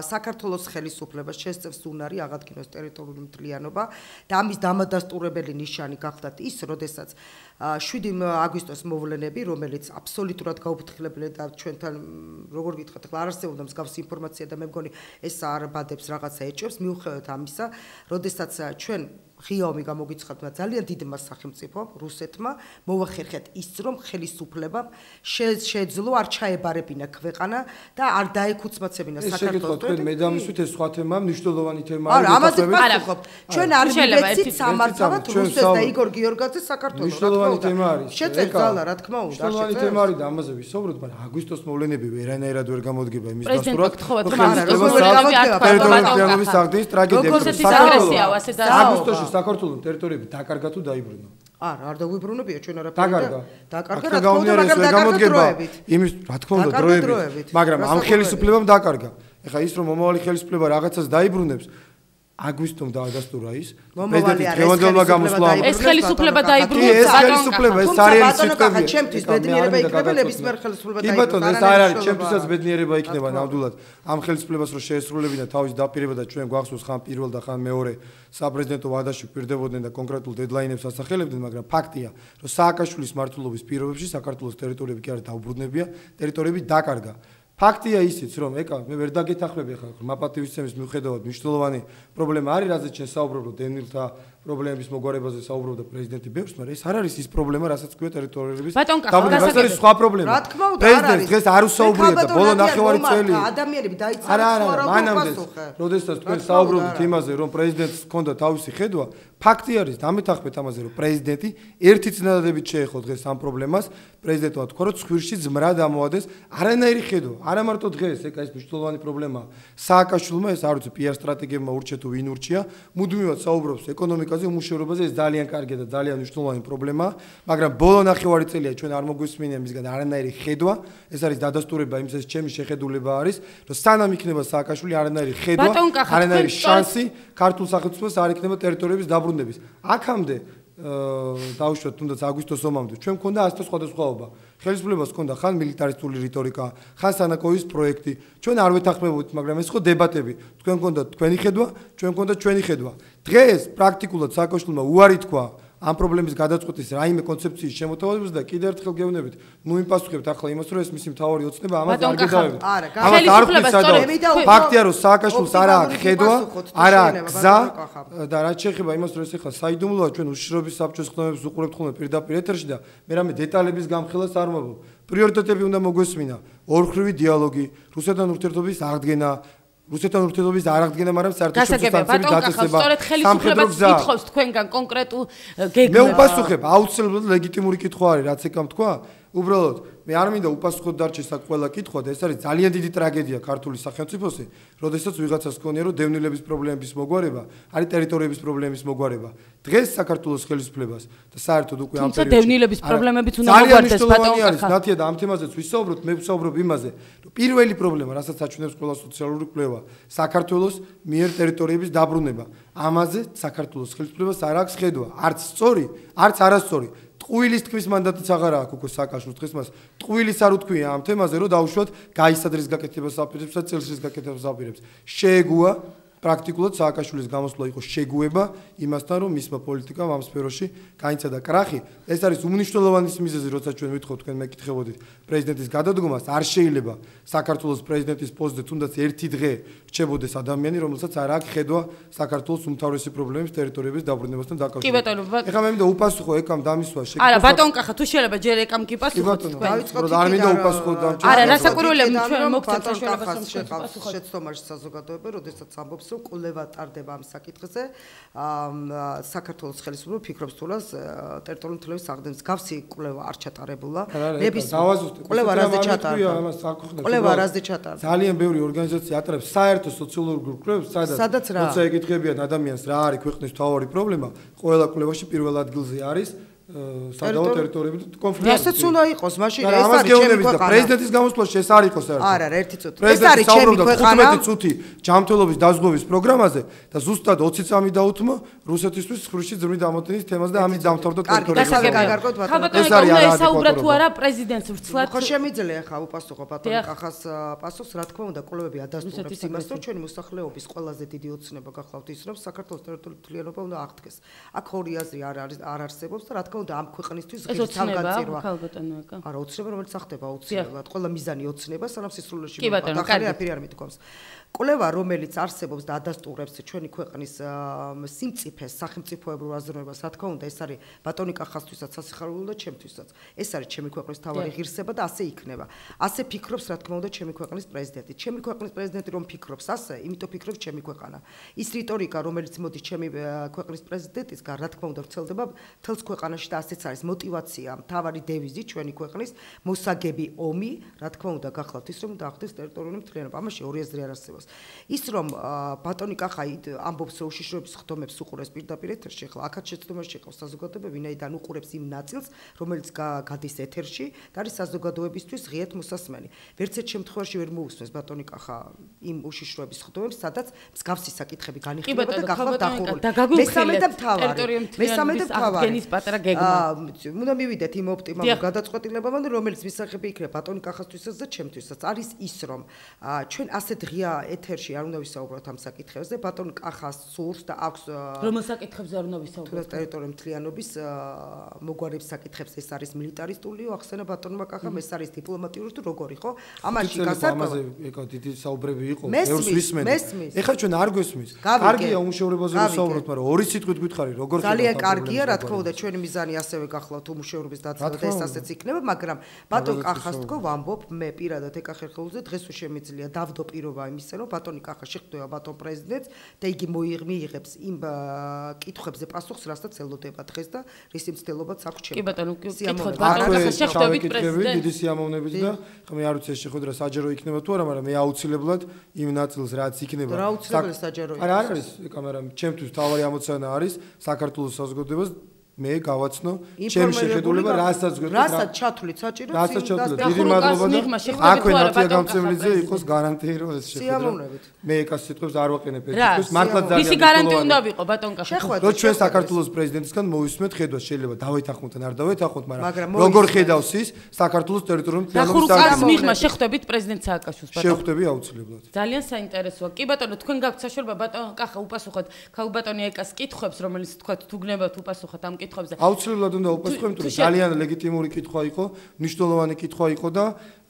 საქართველოს ხელისუფლებას შესწევს უნარი აღადგინოს ტერიტორიული მთლიანობა და ამის დამადასტურებელი ნიშანი გახდათ ის, როდესაც 7 აგვისტოს მოვლენები, რომელიც აბსოლუტურად გაუფრთხილებელი და ჩვენთან როგორ გითხრათ, ახლა არ არსებობდა მსგავსი ინფორმაცია და მე მგონი ეს არ ბადებს რაღაცა ეჭვებს, მიუხედავად ამისა, როდესაც ჩვენ ღიაომი გამოგიცხადდა ძალიან დიდმა სახელმწიფომ რუსეთმა მოახერხეთ ის რომ ხელისუფლებამ შეძლო არ ჩაებარებინა ქვეყანა და არ დაეკუცმაცებინა საქართველოს. თქვენ მე დამისვით ეს სხვა თემაა მნიშვნელოვანი თემაა. არა, ამაზე პასუხობ. ჩვენ არ ვიცით სამართლად რუსეთს და იგორ გიორგაძე საქართველოს. მნიშვნელოვანი თემა არის. შეწევ ძალა, რა თქმა უნდა. მნიშვნელოვანი თემა არის და ამაზე ვისაუბროთ, მაგრამ აგვისტოს მოვლენები ვერანაირად ვერ გამოდგება იმის დასტურად. ტერიტორიული აღდგენის ტრაგედია. აგვისტოში საქართველოს ტერიტორიები დაკარგა თუ დაიბრუნა? არა, არ დაგვიბრუნებია ჩვენ არაფერი. დაკარგა, რა თქმა უნდა, მაგრამ გამოდგება იმის, რა თქმა უნდა, დროებით. მაგრამ ამ ხელისუფლებამ დაკარგა. ეხლა ის რომ მომავალი ხელისუფლება რაღაცას დაიბრუნებს, აგვისტომ დაადასტურა ის. პრეზიდენტი დღევანდელმა გამოსვლამ. ეს ხელისუფლება დაიბრუნებს, ეს ხელისუფლება ეს არის სიტყვები. ჩემთვის ბედნიერება იქნება ნებისმიერ ხელისუფლება დაიბრუნოს. კი ბატონო, ეს არ არის, ჩემთვისაც ბედნიერება იქნება ნამდვილად. ამ ხელისუფლებას რომ შეესრულებინა თავის დაპირება და ჩვენ გვახსოვს ხან პირველ და ხან მეორე საპრეზიდენტო ვადაში გვირდებოდნენ და კონკრეტულ დედლაინებს ასახელებდნენ, მაგრამ ფაქტია, რომ სააკაშვილის მმართველობის პირობებში საქართველოს ტერიტორიები კი არ დაუბრუნებია, ტერიტორიები დაკარგა. ფაქტია ისიც, რომ ეკა მე ვერ დაგეთანხმები ხა ხმაპატივისცემის მიუხედავად მნიშვნელოვანი პრობლემა არის, რაზეც ჩვენ საუბრობთ დევნილთა პრობლემების მოგვარებაზე საუბრობდა პრეზიდენტი ბევრს, მაგრამ ეს არ არის ის პრობლემა, რასაც თქვია ტერიტორიების დაბრუნება. ეს არის სხვა პრობლემა. პრეზიდენტი დღეს არ უსაუბრია და ბოლო ნახევარი წელი ადამიანები დაიცავენ სხვა მანამდე, როდესაც თქვენ საუბრობთ იმაზე, რომ პრეზიდენტს ჰქონდა თავისი ხედვა, ფაქტი არის, დამეთანხმეთ ამაზე, რომ პრეზიდენტი ერთი წინადადებით შეეხო დღეს ამ პრობლემას, პრეზიდენტმა თქვა, რომ ცხვირში ძმრა დამოადეს, არანაირი ხედვა, არა მარტო დღეს, ეგ ეს მნიშვნელოვანი პრობლემაა. სააკაშვილმა ეს არ ვიცი, PR სტრატეგიებმა ურჩია თუ ვინ ურჩია, მუდმივად საუბრობს ეკონომიკაზე, უმუშევრობაზე, ეს ძალიან კარგია და ძალიან მნიშვნელოვანი პრობლემაა, მაგრამ ბოლო ნახევარი წელია ჩვენ არ მოგვისმინია მისგან არანაირი ხედვა, ეს არის დადასტურება იმისას, ჩემი შეხედულება არის, რომ სანამ იქნება სააკაშვილი არანაირი ხედვა, არანაირი შანსი ქართულ სახელმწიფოს არ იქნება ტერიტორიების დაბრუნების. აქამდე დავუშვათ თუნდაც აგვისტოს ომამდე ჩვენ მქონდა ასთა სხვადასხვაობა. ხელისუფლებას ჰქონდა ხან მილიტარისტული რიტორიკა, ხან სანაკოის პროექტი. ჩვენ არ ვეთანხმებოდით, მაგრამ ეს ხო დებატები. თქვენ მქონდა თქვენი ხედვა, ჩვენ მქონდა ჩვენი ხედვა. დღეს პრაქტიკულად სააკაშვილმა უარი თქვა ამ პრობლემის გადაწყვეტის რაიმე კონცეფციის შემოთავაზებას და კიდევ ერთხელ გეუბნებით, ნუ იმპასუხებთ ახლა იმას, რომ ეს მისი მთავარი ოცნება, ამას არ გედავებით. ამას არ ვხდით ფაქტია, რომ სააკაშვილს არა აქვს ხედვა, არა აქვს გზა და რაც შეეხება იმას, რომ ეს ახლა საიდუმლოა, ჩვენ უშიშროების საბჭოს ხდომებს უყურებთ ხოლმე პირდაპირ ეთერში და მე რამე დეტალების გამხელას არ მომავალ. პრიორიტეტები უნდა მოგვესმინა, ორმხრივი დიალოგი, რუსეთთან ურთიერთობის აღდგენა, რუსეთთან ურთიერთობის არაღდგენა, მაგრამ საერთაშორისო სტანდარტების დაწესება. სწორედ ხელისუფლებას ითხოვს თქვენგან კონკრეტულ გეგმას. მე უპასუხებ, აუცილებლად ლეგიტიმური კითხვა არის, რაც ეკამ თქვა. უბრალოდ მე არ მინდა უპასუხოდ დარჩეს აქ ყველა კითხვა და ეს არის ძალიან დიდი ტრაგედია ქართული სახელმწიფოსი, როდესაც ვიღაცას ჰქონია რომ დევნილების პრობლემების მოგვარება არის ტერიტორიების პრობლემების მოგვარება. დღეს საქართველოს ხელისუფლებას და საერთოდ უკვე ამ პერიოდში დევნილების პრობლემებიც უნდა მოგვარდეს ბატონო კახა. ნათია და ამ თემაზეც ვისაუბროთ, მე ვსაუბრობ იმაზე, რომ პირველი პრობლემა, რასაც აჩვენებს ყველა სოციალური კვლევა, საქართველოს მიერ ტერიტორიების დაბრუნება. ამაზე საქართველოს ხელისუფლებას არ აქვს ხედვა, არც სწორი, არც არასწორი. ტყუილის თქმის მანდატიც აღარ აქვს უკვე სააკაშვილს დღეს მას ტყუილის არ უთქვია ამ თემაზე რომ დაუშვათ გაისადრის გაკეთებას აპირებს და წელსრის გაკეთებას აპირებს შეეგუა პრაქტიკულად სააკაშვილის გამოსვლა იყო შეგუება იმასთან რომ მისმა პოლიტიკამ ამ სფეროში გაიცადა კრახი ეს არის უმნიშვნელოვანი მიზეზი როცა ჩვენ ვითხოვთ თქვენ მეკითხებოდით პრეზიდენტის გადადგომას არ შეიძლება საქართველოს პრეზიდენტის პოსტზე თუნდაც ერთი დღე რჩებოდეს ადამიანი რომელსაც არ აქვს ხედვა საქართველოს უმთავრესი პრობლემის ტერიტორიების დაბრუნებასთან დაკავშირებით ეხლა მე მინდა უპასუხო ეკამ დამისვა შეკითხვა არა ბატონ კახა თუ შეიძლება ჯერ ეკამ კი პასუხოთ თქვენ არ მინდა უპასუხო არა რასაკვირველია ჩვენ მოგწევთ შეკითხვა შეცდომაში საზოგადოება როდესაც ამბობს რომ კვლევა ტარდება ამ საკითხზე საქართველოს ხელისუფლება ფიქრობს თულას ტერიტორიული მთლიანობის აღდგენის გავსი კვლევა არ ჩატარებულა კვლევა რაზე ჩატარდა კვლევა რაზე ჩატარდა ძალიან ბევრი ორგანიზაცია ატარებს საერთო სოციოლოგიურ კვლევებს სადაც როცა ეკითხებიან ადამიანს რა არის ქვეყნის მთავარი პრობლემა ყველა კვლევაში პირველ ადგილზე არის სადავო ტერიტორიები კონფლიქტი. რასაც უნდა იყოს, მაშინ ეს არის ჩემი ქვეყანა. პრეზიდენტის გამოსვლაში ეს არ იყოს საერთოდ. არა, ერთი წუთი. ეს არის ჩემი ქვეყანა. 15 წუთი ჯანმრთელობის დაზღვევის პროგრამაზე და ზუსტად 20 წამი დაუთმო რუსეთისთვის ცხრუში ძმრი დამოწინის თემაზე და ამით დამთავრდა ტერიტორიები. ეს არის არა საუბრა თუ არა პრეზიდენტს ვრცლად. ხო შემიძლია ხა უპასუხო ბატონი კახას პასუხს, რა თქმა უნდა, კვლევები ადასტურებს იმას, რომ ჩვენი მოსახლეობის ყველაზე დიდი ოცნება გახლავთ ის, რომ საქართველოს ტერიტორიული მთლიანობა უნდა აღდგეს. აქ ორი აზრი არ არსებობს და რა თქმა უნდა ამ ქვეყნისთვის ღირს თავგანწირვა. არა, ოცნება რომელიც ახდება აუცილებლად. ყველა მიზანი ოცნება, სანამ სისრულეში მოხდება. აფერი არ მithქვამს. კვლევა რომელიც არსებობს და ადასტურებს ჩვენი ქვეყნის სიმწიფეს, სახელმწიფოებრივ აზროვნებას, რა თქმა უნდა, ეს არის ბატონი კახასთვისაც სასიხარულო და ჩემთვისაც. ეს არის ჩემი ქვეყნის თავარი ღირსება და ასე იქნება. ასე ფიქრობს, რა თქმა უნდა, ჩემი ქვეყნის პრეზიდენტი. ჩემი ქვეყნის პრეზიდენტი რომ ფიქრობს ასე, იმიტომ ფიქრობს ჩემი ქვეყანა. ის რიტორიკა, რომელიც მოდის ჩემი ქვეყნის პრეზიდენტისგან, რა თქმა უნდა, ვრცელდება მთელს ქვეყანაში და ასეც არის мотиваცია, მთავარი დევიზი ჩვენი ქვეყნის მოსაგები ომი, რა თქმა უნდა, გახლავთ ის, რომ დაახდეს ტერიტორიული მთლიანობა. ამაში ორი აზრი არ არსებობს. ის რომ ბატონი კახა ამბობს რომ უშიშროების ხდომებს უყურებს პირდაპირ ეთერში, ახლა აქაც შეცდომაში შეყავს საზოგადოება, ვინაიდან უყურებს იმ ნაწილს, რომელიც გადის ეთერში და არის საზოგადოებისთვის ღიად მოსასმენი. ვერც ერთ შემთხვევაში ვერ მოусმენს ბატონი კახა იმ უშიშროების ხდომებს, სადაც მსგავსი საკითხები განიხილება და გახლავთ დახურული. მესამე და მთავარი. უნდა მივიდეთ იმ ოპტიმალურ გადაწყვეტილებამდე, რომელიც მისაღები იქნება ბატონი კახასთვისაც და ჩემთვისაც. არის ის, რომ ჩვენ ასეთ ღია ეთერში არ უნდა ვისაუბროთ ამ საკითხებზე. ბატონ კახას სურს და აქვს რომელ საკითხებზე არ უნდა ვისაუბროთ? ტერიტორიული მთლიანობის მოგვარების საკითხებზე ეს არის მილიტარისტულიო, ახსენა ბატონმა კახამ, ეს არის დიპლომატიური თუ როგორი, ხო? ამაში გასაკუთრებით ამაზე ეკა დიდი საუბრები იყო. ბევრს ვისმენთ. ეხლა ჩვენ არ გვესმის. კარგია უმუშევრობაზე ვისაუბროთ, მაგრამ ორი სიტყვით გითხარი, როგორ ხდება? ძალიან კარგია, რა თქმა უნდა, ჩვენი მიზანი ასევე გახლავთ უმუშევრობის დაცვა და ეს ასეც იქნება, მაგრამ ბატონ კახას თქო ვამბობ, მე პირადად ეკა ხერხეულზე დღეს უ შემიძლია დავდო პირობა იმისა, რომ ბატონი კახა შეხვდება ბატონ პრეზიდენტს და იგი მიიღებს იმ კითხვებზე პასუხს, რასაც ელოდება დღეს და რის მცდელობაც აქვს ჩემს. კი ბატონო, კითხოთ ბატონ კახა შეხვდებით პრეზიდენტს. დიდი სიამოვნებით და მე არ ვიცი ეს შეხვედრა საჯარო იქნება თუ არა, მაგრამ მე აუცილებლად იმ ნაწილს რაც იქნება. რა აუცილებელი საჯარო იქნება? არა არის, მაგრამ ჩემთვის თავარი ამოცანა არის საქართველოს საზოგადოებას მე გავაცნო ჩემი შეხედულება რასაც გვექნება რასაც ჩათვლით საჭირო რასაც ჩათვლით დიდი მადლობა და აქვე ნათია გამწემლიძე იყოს გარანტია რომ ეს შეხედულება მე ეკას სიტყვებს არ ვაყენებ ერთის მართლა ძალიან ისი გარანტია უნდა ვიყო ბატონ კახა რომ ჩვენ საქართველოს პრეზიდენტისგან მოვისმენთ ხედვა შეიძლება დავეთანხმოთ ან არ დავეთანხმოთ მაგრამ როგორ ხედავს ის საქართველოს ტერიტორიული თანხმობის კარგის მიღმა შეხვდებით პრეზიდენტ სააკაშვილს ბატონო შეხვდები აუცილებლად ძალიან საინტერესოა კი ბატონო თქვენ გაქვთ საშუალება ბატონ კახა უპასუხოთ ქალბატონი ეკას კითხვებს რომელიც თქვა თუ გნებავთ უპასუხოთ ამ აუცილებლად უნდა უპასუხო, იმიტომ რომ ძალიან ლეგიტიმური კითხვა იყო, მნიშვნელოვანი კითხვა იყო და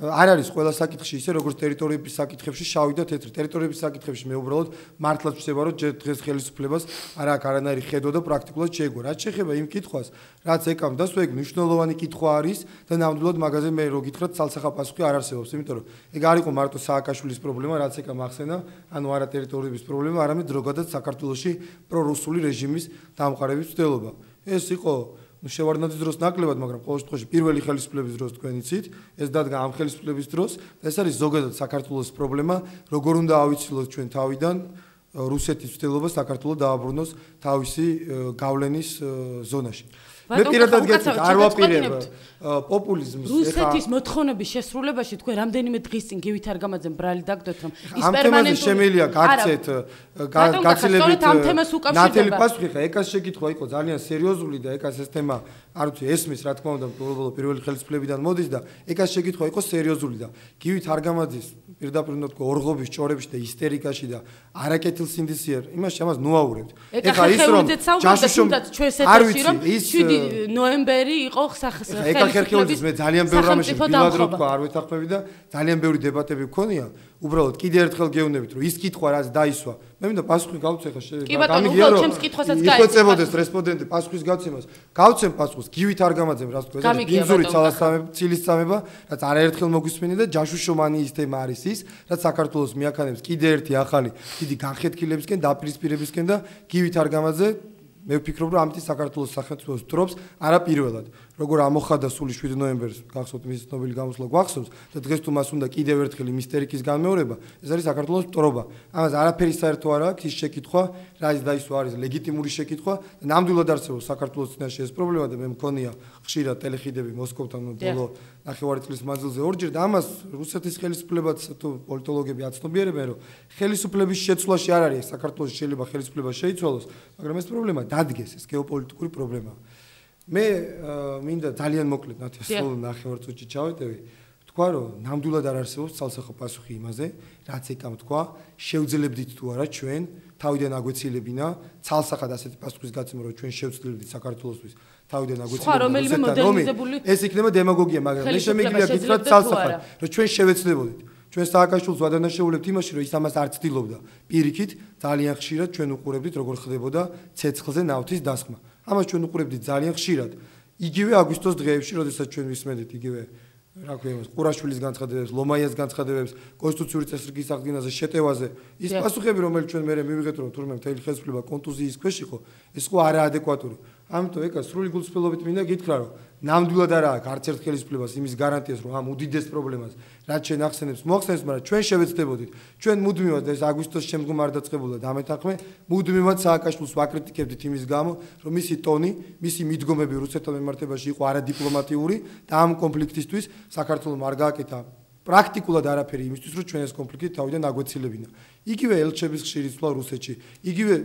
არ არის ყველა საკითხში ისე როგორც ტერიტორიების საკითხებში შავი და თეთრი. ტერიტორიების საკითხებში მე უბრალოდ მართლაც ვწება რომ დღეს ხელისუფლებას არ აქვს არანაირი ხედვა და პრაქტიკულად შეეგო. რაც შეეხება იმ კითხვას, რაც ეკამ და სულ მნიშვნელოვანი კითხვა არის და ნამდვილად მაგაზე მე რო გითხრათ ცალსახა პასუხი არ არსებობს, იმიტომ რომ ეგ არ იყო მარტო სააკაშვილის პრობლემა, რაც ეკამ ახსენა, ანუ არა ტერიტორიების პრობლემა, არამედ ზოგადად საქართველოში პრორუსული რეჟიმის დამყარების მცდელობა. ეს იყო შევარდნაძის დროს ნაკლებად, მაგრამ ყოველ შემთხვევაში პირველი ხელისუფლების დროს თქვენ იცით, ეს დადგა ამ ხელისუფლების დროს და ეს არის ზოგადად საქართველოს პრობლემა, როგორ უნდა ავიცილოთ ჩვენ თავიდან რუსეთის მცდელობა საქართველოს დააბრუნოს თავისი გავლენის ზონაში. მე პირადად გეტყვით, არ ვაპირებ პოპულიზმს. რუსეთის მოთხოვნების შესრულებაში თქვენ რამდენიმე დღის წინ გივით არ გამაძემ ბრალი დაგდოთ, რომ ის პერმანენტული შემიძლია გაქცეთ გაცილებით ნათელი პასუხი ხა ეკას შეკითხვა იყო ძალიან სერიოზული და ეკას ეს თემა არ ვიცი ესმის რა თქმა უნდა პირველი ხელისუფლებიდან მოდის და ეკას შეკითხვა იყო სერიოზული და გივით არ გამაძის პირდაპირ უნდა თქვა ორღობის ჭორებში და ისტერიკაში და არაკეთილსინდისიერ იმაში ამას ნუაურებთ. ეხლა ის რომ ჯაშუშომ არ ვიცი 7 ნოემბერი იყო ხერხეულის მე ძალიან ბევრი რამეში ბილად რო თქვა არ ვეთანხმები და ძალიან ბევრი დებატები მქონია უბრალოდ კიდე ერთხელ გეუბნებით რომ ის კითხვა რაც დაისვა მე მინდა პასუხი გავცე ხა გამიგია რომ ჩემს კითხვასაც გაიცე იხოცებოდეს რესპონდენტი პასუხის გავცემას გავცემ პასუხს გივით არ გამაძემ რა თქვა ეს ბინზური ცილისწამება რაც არაერთხელ მოგვისმენია და ჯაშუშომანი ის თემა არის ის რაც საქართველოს მიაქანებს კიდე ერთი ახალი დიდი განხეთქილებისკენ დაპირისპირებისკენ და გივით არ გამაძე მე ვფიქრობ რომ ამით საქართველოს სახელმწიფოს დრობს არაპირველად როგორ ამოხადა სული 7 ნოემბერს გახსოვთ მის ცნობილი გამოსვლა გვახსოვს და დღეს თუ მას უნდა კიდევ ერთხელ მისტერიკის განმეორება ეს არის საქართველოს მტრობა ამას არაფერი საერთო არ აქვს ის შეკითხვა რა ის დაისვა არის ლეგიტიმური შეკითხვა და ნამდვილად არსებობს საქართველოს წინაშე ეს პრობლემა და მე მქონია ხშირად ტელეხიდები მოსკოვთან ბოლო ნახევარი წლის მანძილზე ორჯერ და ამას რუსეთის ხელისუფლებაც თუ პოლიტოლოგები აცნობიერებენ რომ ხელისუფლების შეცვლაში არ არის საქართველოს შეიძლება ხელისუფლება შეიცვალოს მაგრამ ეს პრობლემა დადგეს ეს გეოპოლიტიკური პრობლემაა მე მინდა ძალიან მოკლედ ნათია სულ ნახევარ წუთში ჩავეტევი თქვა რომ ნამდვილად არ არსებობს ცალსახო პასუხი იმაზე რაც ეკამ თქვა შევძლებდით თუ არა ჩვენ თავიდან აგვეცილებინა ცალსახად ასეთი პასუხის გაცემა რომ ჩვენ შევძლებდით საქართველოსთვის თავიდან აგვეცილებინა ეს იქნება დემაგოგია მაგრამ მე შემიძლია გითხრათ ცალსახად რომ ჩვენ შევეცდებოდით ჩვენ სააკაშვილს ვადანაშაულებთ იმაში რომ ის ამას არ ცდილობდა პირიქით ძალიან ხშირად ჩვენ უყურებდით როგორ ხდებოდა ცეცხლზე ნავთის დასხმა ამას ჩვენ უყურებდით ძალიან ხშირად იგივე აგვისტოს დღეებში როდესაც ჩვენ ვისმენდით იგივე რა ქვია იმას ყურაშვილის განცხადებებს ლომაიას განცხადებებს კონსტიტუციური წესრიგის აღდგენაზე შეტევაზე ის პასუხები რომელიც ჩვენ მე მივიღეთ რომ თურმე მთელი ხელისუფლება კონტუზიის ქვეშ იყო ეს ხო არაადეკვატური ამიტომ ეკა სრული გულწრფელობით მინდა გითხრა რომ ნამდვილად არ აქვს არც ერთ ხელისუფლებას იმის გარანტიას რომ ამ უდიდეს პრობლემას რაც ჩვენ ახსენებს მოახსენებს მაგრამ ჩვენ შევეცდებოდით ჩვენ მუდმივად ეს აგვისტოს შემდგომ არ დაწყებულა დამეთანხმე მუდმივად სააკაშვილს ვაკრიტიკებდით იმის გამო რომ მისი ტონი მისი მიდგომები რუსეთთან მიმართებაში იყო არადიპლომატიური და ამ კონფლიქტისთვის საქართველოს არ გააკეთა პრაქტიკულად არაფერი იმისთვის რომ ჩვენ ეს კონფლიქტი თავიდან აგვეცილებინა იგივე ელჩების ხშირი ცვლა რუსეთში იგივე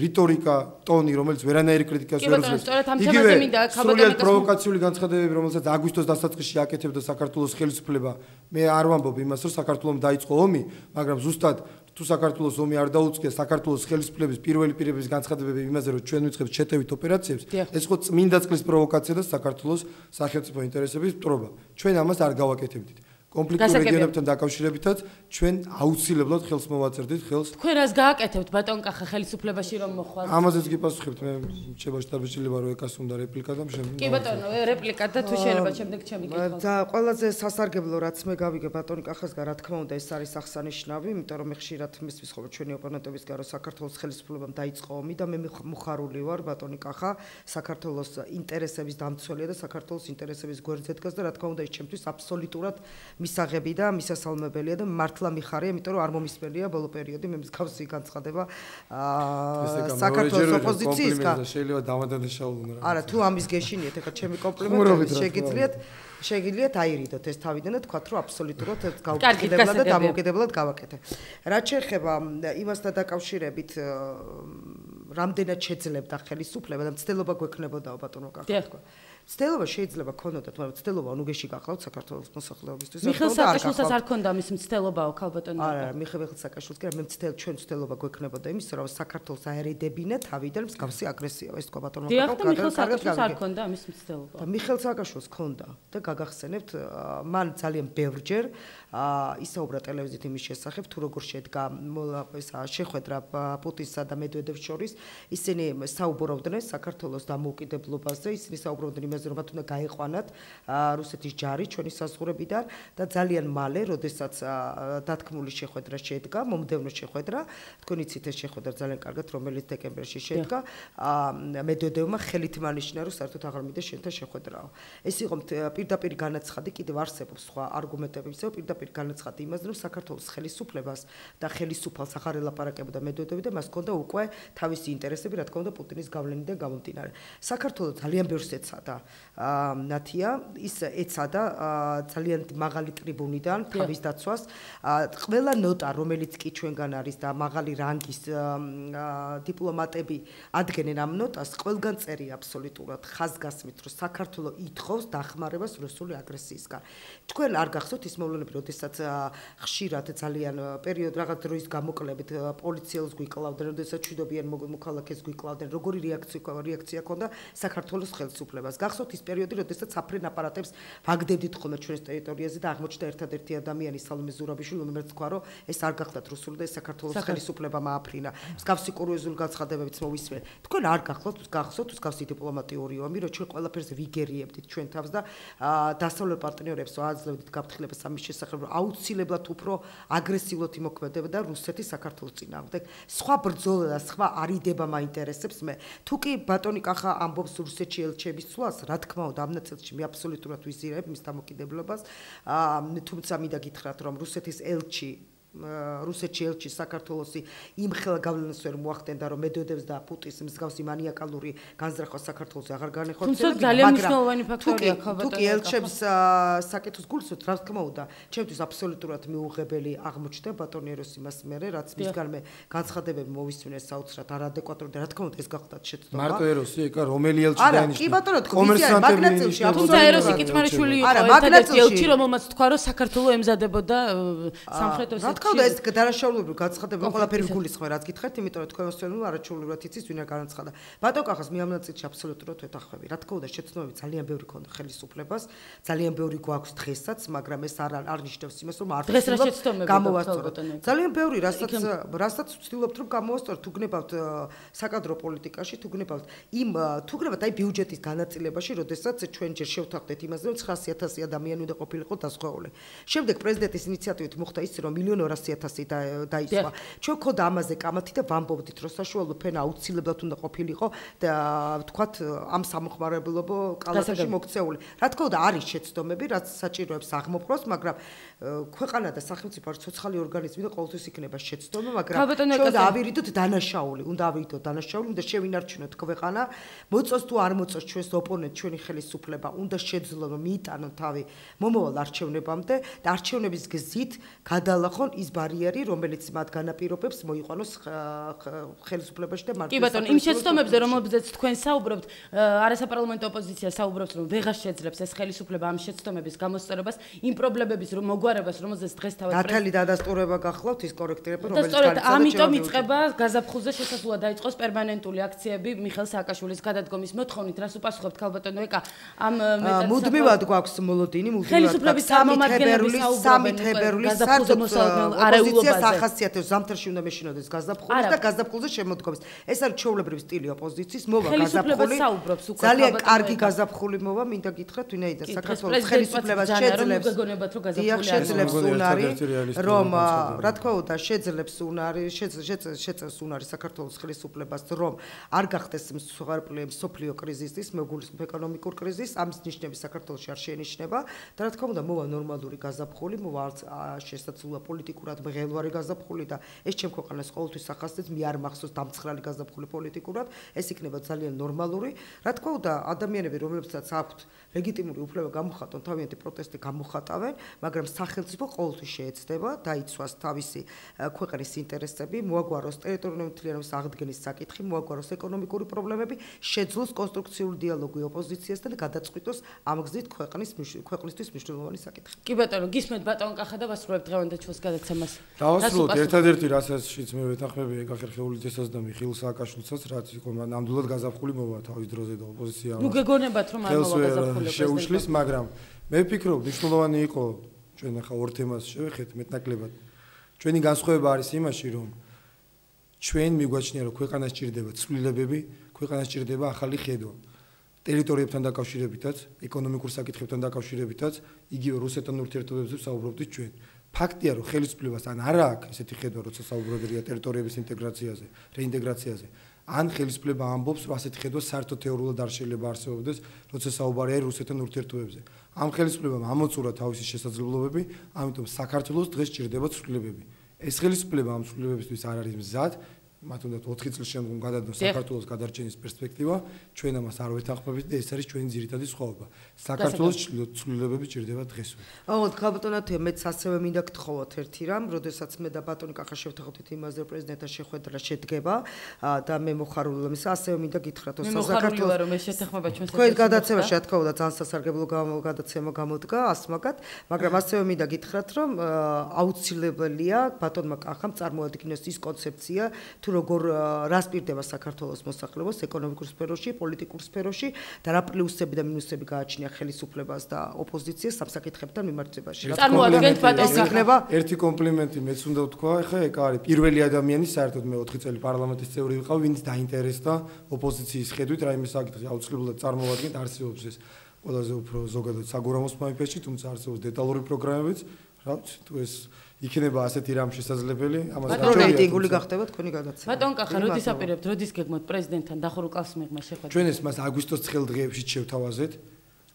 რიტორიკა ტონი რომელიც ვერანაირი კრიტიკას ვერ უძლებს იგივე სრულად პროვოკაციული განცხადებები რომელსაც აგვისტოს დასაწყისში აკეთებდა საქართველოს ხელისუფლება მე არ ვამბობ იმას რომ საქართველოს დაიწყო ომი მაგრამ ზუსტად თუ საქართველოს ომი არ დაუწყია საქართველოს ხელისუფლების პირველი პირების განცხადებები იმაზე, რომ ჩვენ ვიწყებთ შეტევით ოპერაციებს, ეს ხო წმინდა წყლის პროვოკაცია და საქართველოს სახელმწიფო ინტერესების მტრობა. ჩვენ ამას არ გავაკეთებდით. კონფლიქტურ რეგიონებთან დაკავშირებითაც ჩვენ აუცილებლად ხელს მოვაწერდით ხელს. თქვენ რას გააკეთებთ ბატონ კახა ხელისუფლებაში რომ მოხვალ? ამაზეც გიპასუხებთ, მე შეიძლება შეტაბეჭდილება რომ ეკას უნდა რეპლიკა და შემდეგ. კი ბატონო, რეპლიკა და თუ შეიძლება შემდეგ ჩემი კითხვა. და ყველაზე სასარგებლო რაც მე გავიგე ბატონი კახასგან, რა თქმა უნდა, ეს არის აღსანიშნავი, იმიტომ რომ მე ხშირად მისვლის ხოლმე ჩვენი ოპონენტებისგან რომ საქართველოს ხელისუფლებამ დაიწყო ომი და მე მოხარული ვარ ბატონი კახა საქართველოს ინტერესების დამცველია და საქართველოს ინტერესების გვერდზე დგას და რა თქმა უნდა, ეს ჩემთვის აბსოლუტურად მისაღები და მისასალმებელია და მართლა მიხარია, იმიტომ რომ არ მომისმენია ბოლო პერიოდი მე მსგავსი განცხადება საქართველოს ოპოზიციისგან. შეიძლება დამადადაშაულო. არა, თუ ამის გეშინიეთ, ეხლა ჩემი კომპლიმენტები შეგიძლიათ აირიდოთ ეს თავიდან და თქვათ, რომ აბსოლუტურად გავკეთებლა და დამოუკიდებლად გავაკეთე. რაც შეეხება იმასთან დაკავშირებით, რამდენად შეძლებდა ხელისუფლება და მცდელობა გვექნებოდაო ბატონო კახა. მცდელობა შეიძლება ქონოდათ, მაგრამ მცდელობა ნუგეში გახლავთ საქართველოს მოსახლეობისთვის. მიხეილ სააკაშვილსაც არ ქონდა მის მცდელობაო ქალბატონო. არა, მიხეილ სააკაშვილს კი არა, მე ჩვენ მცდელობა გვექნებოდა იმის, რომ საქართველოს აერედებინა თავიდან მსგავსი აგრესია. ეს თქვა ბატონო კახა. დიახ, მიხეილ სააკაშვილს არ ქონდა მის მცდელობა. და მიხეილ სააკაშვილს ქონდა და გაგახსენებთ, მან ძალიან ბევრჯერ ისაუბრა ტელევიზიით იმის შესახებ, თუ როგორ შედგა შეხვედრა პუტინსა და მედვედევს შორის. ისინი საუბრობდნენ საქართველოს დამოუკიდებლობაზე, ისინი საუბრობდნენ იმაზე, რომ მათ უნდა გაეყვანათ რუსეთის ჯარი ჩვენი საზღვრებიდან და ძალიან მალე, როდესაც დათქმული შეხვედრა შედგა, მომდევნო შეხვედრა, თქვენ იცით ეს შეხვედრა ძალიან კარგად, რომელიც დეკემბერში შედგა, მედვედევმა ხელით მანიშნა, რომ საერთოდ აღარ მინდა შენთან შეხვედრაო. ეს იყო პირდაპირ განაცხადი, კიდევ არსებობს სხვა არგუმენტები, ისე პირდაპირ განაცხადი იმაზე, რომ საქართველოს ხელისუფლებას და ხელისუფალს აღარ ელაპარაკებოდა მედვედევი და მას ჰქონდა უკვე თავისი ინტერესები, რა თქმა უნდა, პუტინის გავლენიდან გამომდინარე. საქართველოს ძალიან ბევრს ეცადა ნათია, ის ეცადა ძალიან მაღალი ტრიბუნიდან თავის დაცვას. ყველა ნოტა, რომელიც კი ჩვენგან არის და მაღალი რანგის დიპლომატები ადგენენ ამ ნოტას, ყველგან წერია აბსოლუტურად ხაზგასმით, რომ საქართველო ითხოვს დახმარებას რუსული აგრესიისგან. თქვენ არ გახსოვთ ის მოვლენები, როდესაც ხშირად ძალიან პერიოდ რაღაც დროის გამოკლებით პოლიციელს გვიკლავდნენ, როდესაც ჩვიდობიან მოქალაქეს გვიკლავდნენ, როგორი რეაქცია ჰქონდა საქართველოს ხელისუფლებას. გახსოვთ ის პერიოდი, როდესაც საფრენ აპარატებს ვაგდებდით ხოლმე ჩვენს ტერიტორიაზე და აღმოჩნდა ერთადერთი ადამიანი სალომე ზურაბიშვილი, რომელიც თქვა, რომ ეს არ გახლავთ რუსული და ეს საქართველოს ხელისუფლებამ ააფრინა. მსგავსი კურიოზული განცხადებებიც მოვისმენ. თქვენ არ გახლავთ მსგავსი დიპლომატიური ომი, რომ ჩვენ ყველაფერზე ვიგერიებდით ჩვენ თავს და დასავლელ პარტნიორებს ვაძლევდით გაფრთხილებას ამის შესახებ, რომ აუცილებლად უფრო აგრესიულად იმოქმედებდა რუსეთი საქართველოს წინააღმდეგ. სხვა ბრძოლა და სხვა არიდება მაინტერესებს მე. თუ კი ბატონი კახა ამბობს რუსეთში ელჩების ცვლას, რა თქმა უნდა, ამ ნაწილში მე აბსოლუტურად ვიზირებ მის დამოკიდებულებას. თუმცა მინდა გითხრათ, რომ რუსეთის ელჩი საქართველოსი იმ ხელგავლენას ვერ მოახდენდა, რომ მედვედევს და პუტინს მსგავსი მანიაკალური განზრახვა საქართველოს აღარ განეხორციელებდა. თუმცა ძალიან მნიშვნელოვანი ფაქტორია ქალბატონო. თუ კი ელჩებს საკითხს გულისხმობთ, რა თქმა უნდა, ჩემთვის აბსოლუტურად მიუღებელი აღმოჩნდა ბატონი ეროს იმას მერე, რაც მისგან მე განცხადებები მოვისმინე საოცრად არადეკვატური და რა თქმა უნდა ეს გახლავთ შეცდომა. მარტო ეროსი ეკა რომელი ელჩი არა, დაინიშნა? კი ბატონო, მაგნაცილში თუმცა ეროსი კითმარიშვილი იყო ერთადერთი ელჩი, რომელმაც თქვა, რომ საქართველოს ემზადებოდა სამხრეთ ოსეთში. რა თქმა უნდა ეს დანაშაულებრივი განცხადება ყველაფერი გულისხმე რაც გითხარით, იმიტომ რომ თქვენ მოსწონილ არაჩვეულებრივად იცის ვინ არ განაცხადა. ბატონ კახას მე ამ ნაწილში აბსოლუტურად ვეთანხმები. რა თქმა უნდა შეცდომები ძალიან ბევრი ქონდა ხელისუფლებას, ძალიან ბევრი გვაქვს დღესაც, მაგრამ ეს არ ნიშნავს იმას, რომ არ გამოვასწოროთ. ძალიან ბევრი, რასაც ვცდილობთ რომ გამოვასწოროთ, თუ გნებავთ საკადრო პოლიტიკაში, თუ გნებავთ აი ბიუჯეტის განაწილებაში, როდესაც ჩვენ ჯერ შევთანხმდეთ იმაზე, რომ 900,000 ადამიანი უნდა ყოფილიყო დასხეული. შემდეგ პრეზიდენტის ინიციატივით მოხდა ის, რომ 1,200,000 დაისვა. ჩვენ ქონდა ამაზე კამათი და ვამბობდით, რომ საშუალო ფენა აუცილებლად უნდა ყოფილიყო და ვთქვათ ამ სამხმარებლობო კალათაში მოქცეული. რა თქმა უნდა, არის შეცდომები, რაც საჭიროებს აღმოფხვრას, მაგრამ ქვეყანა და სახელმწიფო არის ცოცხალი ორგანიზმი და ყოველთვის იქნება შეცდომა, მაგრამ ჩვენ ავირიდოთ დანაშაული, უნდა შევინარჩუნოთ ქვეყანა, მოწოს თუ არ მოწოს ჩვენს ოპონენტ, ჩვენი ხელისუფლება, უნდა შეძლონ, მიიტანონ თავი მომავალ არჩევნებამდე და არჩევნების გზით გადალახონ ის ბარიერი, რომელიც მათ განაპირობებს, მოიყვანოს ხელისუფლებაში და მართლაც. კი ბატონო, იმ შეცდომებზე, რომელზეც თქვენ საუბრობთ, არასაპარლამენტო ოპოზიცია საუბრობს, რომ ვეღარ შეძლებს ეს ხელისუფლება ამ შეცდომების გამოსწორებას, იმ პრობლემების მოგვარებას, რომელზეც დღეს თავად ნათალი დადასტურება გახლავთ ის კორექტირება, რომელიც სწორედ ამიტომ იწყება გაზაფხულზე შესაძლოა დაიწყოს პერმანენტული აქციები მიხეილ სააკაშვილის გადადგომის მოთხოვნით, რას უპასუხებთ ქალბატონო ეკა ამ მეტად მუდმივად გვაქვს მოლოდინი, ხელისუფლების წარმომადგენლები სამი თებერვლის ოპოზიციას ახასიათებს ზამთარში უნდა მეშინოდეს გაზაფხულის და გაზაფხულზე შემოდგომის. ეს არის ჩვეულებრივი სტილი ოპოზიციის, მოვა გაზაფხული. ძალიან კარგი გაზაფხული მოვა, მინდა გითხრათ, ვინაიდან საქართველოს ხელისუფლებას შეძლებს უნარი, რომ რა თქმა უნდა შეძლებს უნარი, შეძლებს უნარი საქართველოს ხელისუფლებას, რომ არ გახდეს მსოფლიო კრიზისის, მეგულისხმობ ეკონომიკურ კრიზისს, ამის ნიშნები საქართველოში არ შეინიშნება და რა თქმა უნდა მოვა ნორმალური გაზაფხული, მოვა შესაძლოა პოლიტიკურად მღელვარი გაზაფხული და ეს ჩემ ქვეყანას ყოველთვის ახასიათებს, მე არ მახსოვს დამცხრალი გაზაფხული პოლიტიკურად, ეს იქნება ძალიან ნორმალური. რა თქმა უნდა, ადამიანები, რომლებსაც აქვთ ლეგიტიმური უფლება გამოხატონ თავიანთი პროტესტი გამოხატავენ, მაგრამ სახელმწიფო ყოველთვის შეეცდება დაიცვას თავისი ქვეყნის ინტერესები, მოაგვაროს ტერიტორიული მთლიანობის აღდგენის საკითხი, მოაგვაროს ეკონომიკური პრობლემები, შეძლოს კონსტრუქციული დიალოგი ოპოზიციასთან და გადაწყვიტოს ამ გზით ქვეყნისთვის მნიშვნელოვანი საკითხი. კი ბატონო, გისმენთ ბატონ კახა და ვასრულებთ დღევანდელ ჩვენს გადაცემას. დავასრულოთ ერთადერთი რასაც მე ვეთანხმები ეკა ხერხეულიძესაც და მიხეილ სააკაშვილსაც, რაც იყო ნამდვილად გაზაფხული მოვა თავის დროზე და ოპოზიცია. ნუ გეგონებათ რომ არ მოვა გაზაფხული შეუშლის, მაგრამ მე ვფიქრობ, მნიშვნელოვანი იყო ჩვენ ახლა ორ თემას შევეხეთ მეტნაკლებად. ჩვენი განსხვავება არის იმაში, რომ ჩვენ მიგვაჩნია, რომ ქვეყანას ჭირდება ცვლილებები, ქვეყანას ჭირდება ახალი ხედვა. ტერიტორიებთან დაკავშირებითაც, ეკონომიკურ საკითხებთან დაკავშირებითაც, იგივე რუსეთთან ურთიერთობებზე საუბრობდით ჩვენ. ფაქტია, რომ ხელისუფლებას ან არა აქვს ესეთი ხედვა, როცა საუბრობენ ტერიტორიების ინტეგრაციაზე, რეინტეგრაციაზე. ან ხელისუფლება ამბობს, რომ ასეთი ხედვა საერთოდ თეორიულად არ შეიძლება არსებობდეს, როცა საუბარია რუსეთთან ურთიერთობებზე. ამ ხელისუფლებამ ამოწურა თავისი შესაძლებლობები, ამიტომ საქართველოს დღეს ჭირდება ცვლილებები. ეს ხელისუფლება ამ ცვლილებებისთვის არ არის მზად, მათ უნდა 4 წლის შემდგომ გადადგოს საქართველოს გადარჩენის პერსპექტივა, ჩვენ ამას არ ვეთანხმებით და ეს არის ჩვენი ძირითადი სხვაობა. საქართველოს ცვლილებები ჭირდება დღესვე. აუთ ქალბატონო, მეც ასევე მინდა გთხოვოთ ერთი რამ, როდესაც მე და ბატონი კახა შევთანხმდით იმაზე, რომ პრეზიდენტთან შეხვედრა შედგება და მე მოხარული ვარ, ასევე მინდა გითხრათ, რომ საქართველოს რომ ეს შეთანხმება ჩვენს თქვენ გადაცემაში რა თქმა უნდა ძალიან სასარგებლო გადაცემა გამოდგა ასმაგად, მაგრამ ასევე მინდა გითხრათ, რომ აუცილებელია ბატონმა კახამ წარმოადგინოს ის კონცეფცია თუ როგორ რას პირდება საქართველოს მოსახლეობას ეკონომიკურ სფეროში, პოლიტიკურ სფეროში და რა პლუსები და მინუსები გააჩნია ხელისუფლებას და ოპოზიციას ამ საკითხებთან მიმართებაში. წარმოადგენთ ბატონ იქნება ერთი კომპლიმენტი მეც უნდა ვთქვა, ეხლა ეგ არის პირველი ადამიანი საერთოდ მე 4 წელი პარლამენტის წევრი ვიყავ, ვინც დაინტერესდა ოპოზიციის ხედვით რაიმე საკითხზე. აუცილებლად წარმოვადგენთ არსებობს ეს ყველაზე უფრო ზოგადად საგურამოს მანიფესტი, თუმცა არსებობს დეტალური პროგრამებიც, რა ვიცი, თუ ეს იქნება ასეთი რამ შესაძლებელი, ამას რეიტინგული გახდება თქვენი გადაცემა. ბატონ კახა, როდის აპირებთ, როდის გეგმოთ პრეზიდენტთან დახურუკავს მიღმა შეხვედრა? ჩვენ ეს მას აგვისტოს ცხელ დღეებში შევთავაზეთ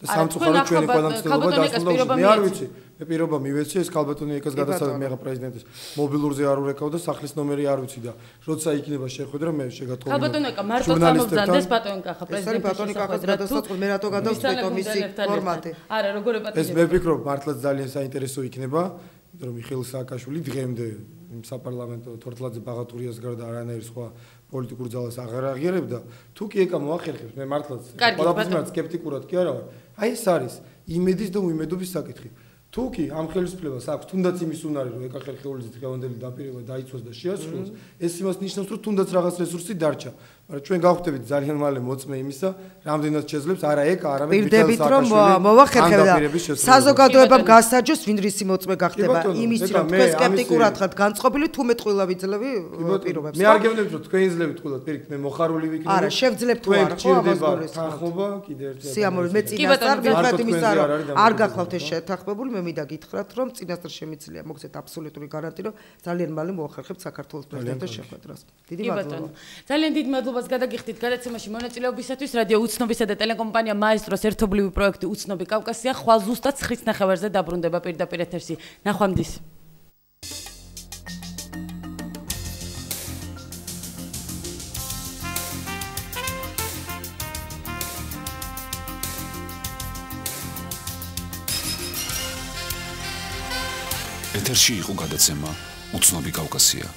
და სამწუხაროდ ჩვენი ყველა მცდელობა დასრულდა. მე არ ვიცი, მე პირობა მივეცი ეს ქალბატონი ეკას გადასცემ მე პრეზიდენტის მობილურზე არ ურეკავ და სახლის ნომერი არ ვიცი და როცა იქნება შეხვედრა მე შეგათხოვდი. ქალბატონი ეკა მარტო წარმოგზანდეს ბატონ კახა პრეზიდენტის ბატონი კახას გადასაწყობ მე რატო გადავწყვიტო მისი ფორმატი. არა, როგორ ეპატიჟებთ? ეს მე ვფიქრობ მართლაც ძალიან საინტერესო იქნება. რომ მიხეილ სააკაშვილი დღემდე საპარლამენტო თორთლაძე ბაღატურიას გარდა არანაირ სხვა პოლიტიკურ ძალას აღარ აღიარებდა. თუ კი ეკა მოახერხებს, მე მართლაც ყველაფერს სკეპტიკურად კი არა ვარ. აი ეს არის იმედის და უიმედობის საკითხი. თუ კი ამ ხელისუფლებას აქვს თუნდაც იმის უნარი, რომ ეკა ხერხეულიძე დღევანდელი დაპირება დაიცვას და შეასრულოს, ეს იმას ნიშნავს, რომ თუნდაც რაღაც რესურსი დარჩა. მაგრამ ჩვენ გავხდებით ძალიან მალე მოწმე იმისა, რამდენად შეძლებს არა ეკა, არამედ მიხეილ სააკაშვილი მოვახერხებდა. საზოგადოებამ გასაჯოს ვინ რისი მოწმე გახდება იმის რომ თქვენ სკეპტიკურად ხართ განწყობილი, თუ მე ტყუილა ვიძლევი პირობებს. მე არ გეუბნებით რომ თქვენ იძლევით ტყუილად, პირიქით მე მოხარული ვიქნები. არა, შევძლებ თუ არა, ხო, ამას გულისხმობ. თანხმობა კიდე ერთი. სიამოვნებით მე წინასწარ ვიხმართ იმისა რომ არ გახლავთ ეს შეთანხმებული, მე მინდა გითხრათ რომ წინასწარ შემიძლია მოგცეთ აბსოლუტური გარანტი რომ ძალიან მალე მოახერხებთ საქართველოს პრეზიდენტის შეხვედრას. დიდი მადლობა. ძალიან დიდ მადლობას გადაგიხდით გადაცემაში მონაწილეობისათვის. რადიო უცნობისა და ტელეკომპანია მაესტროს ერთობლივი პროექტი უცნობი კავკასია ხვალ ზუსტად 9:30-ზე დაბრუნდება პირდაპირ ეთერში. ნახვამდის. ეთერში იყო გადაცემა უცნობი კავკასია.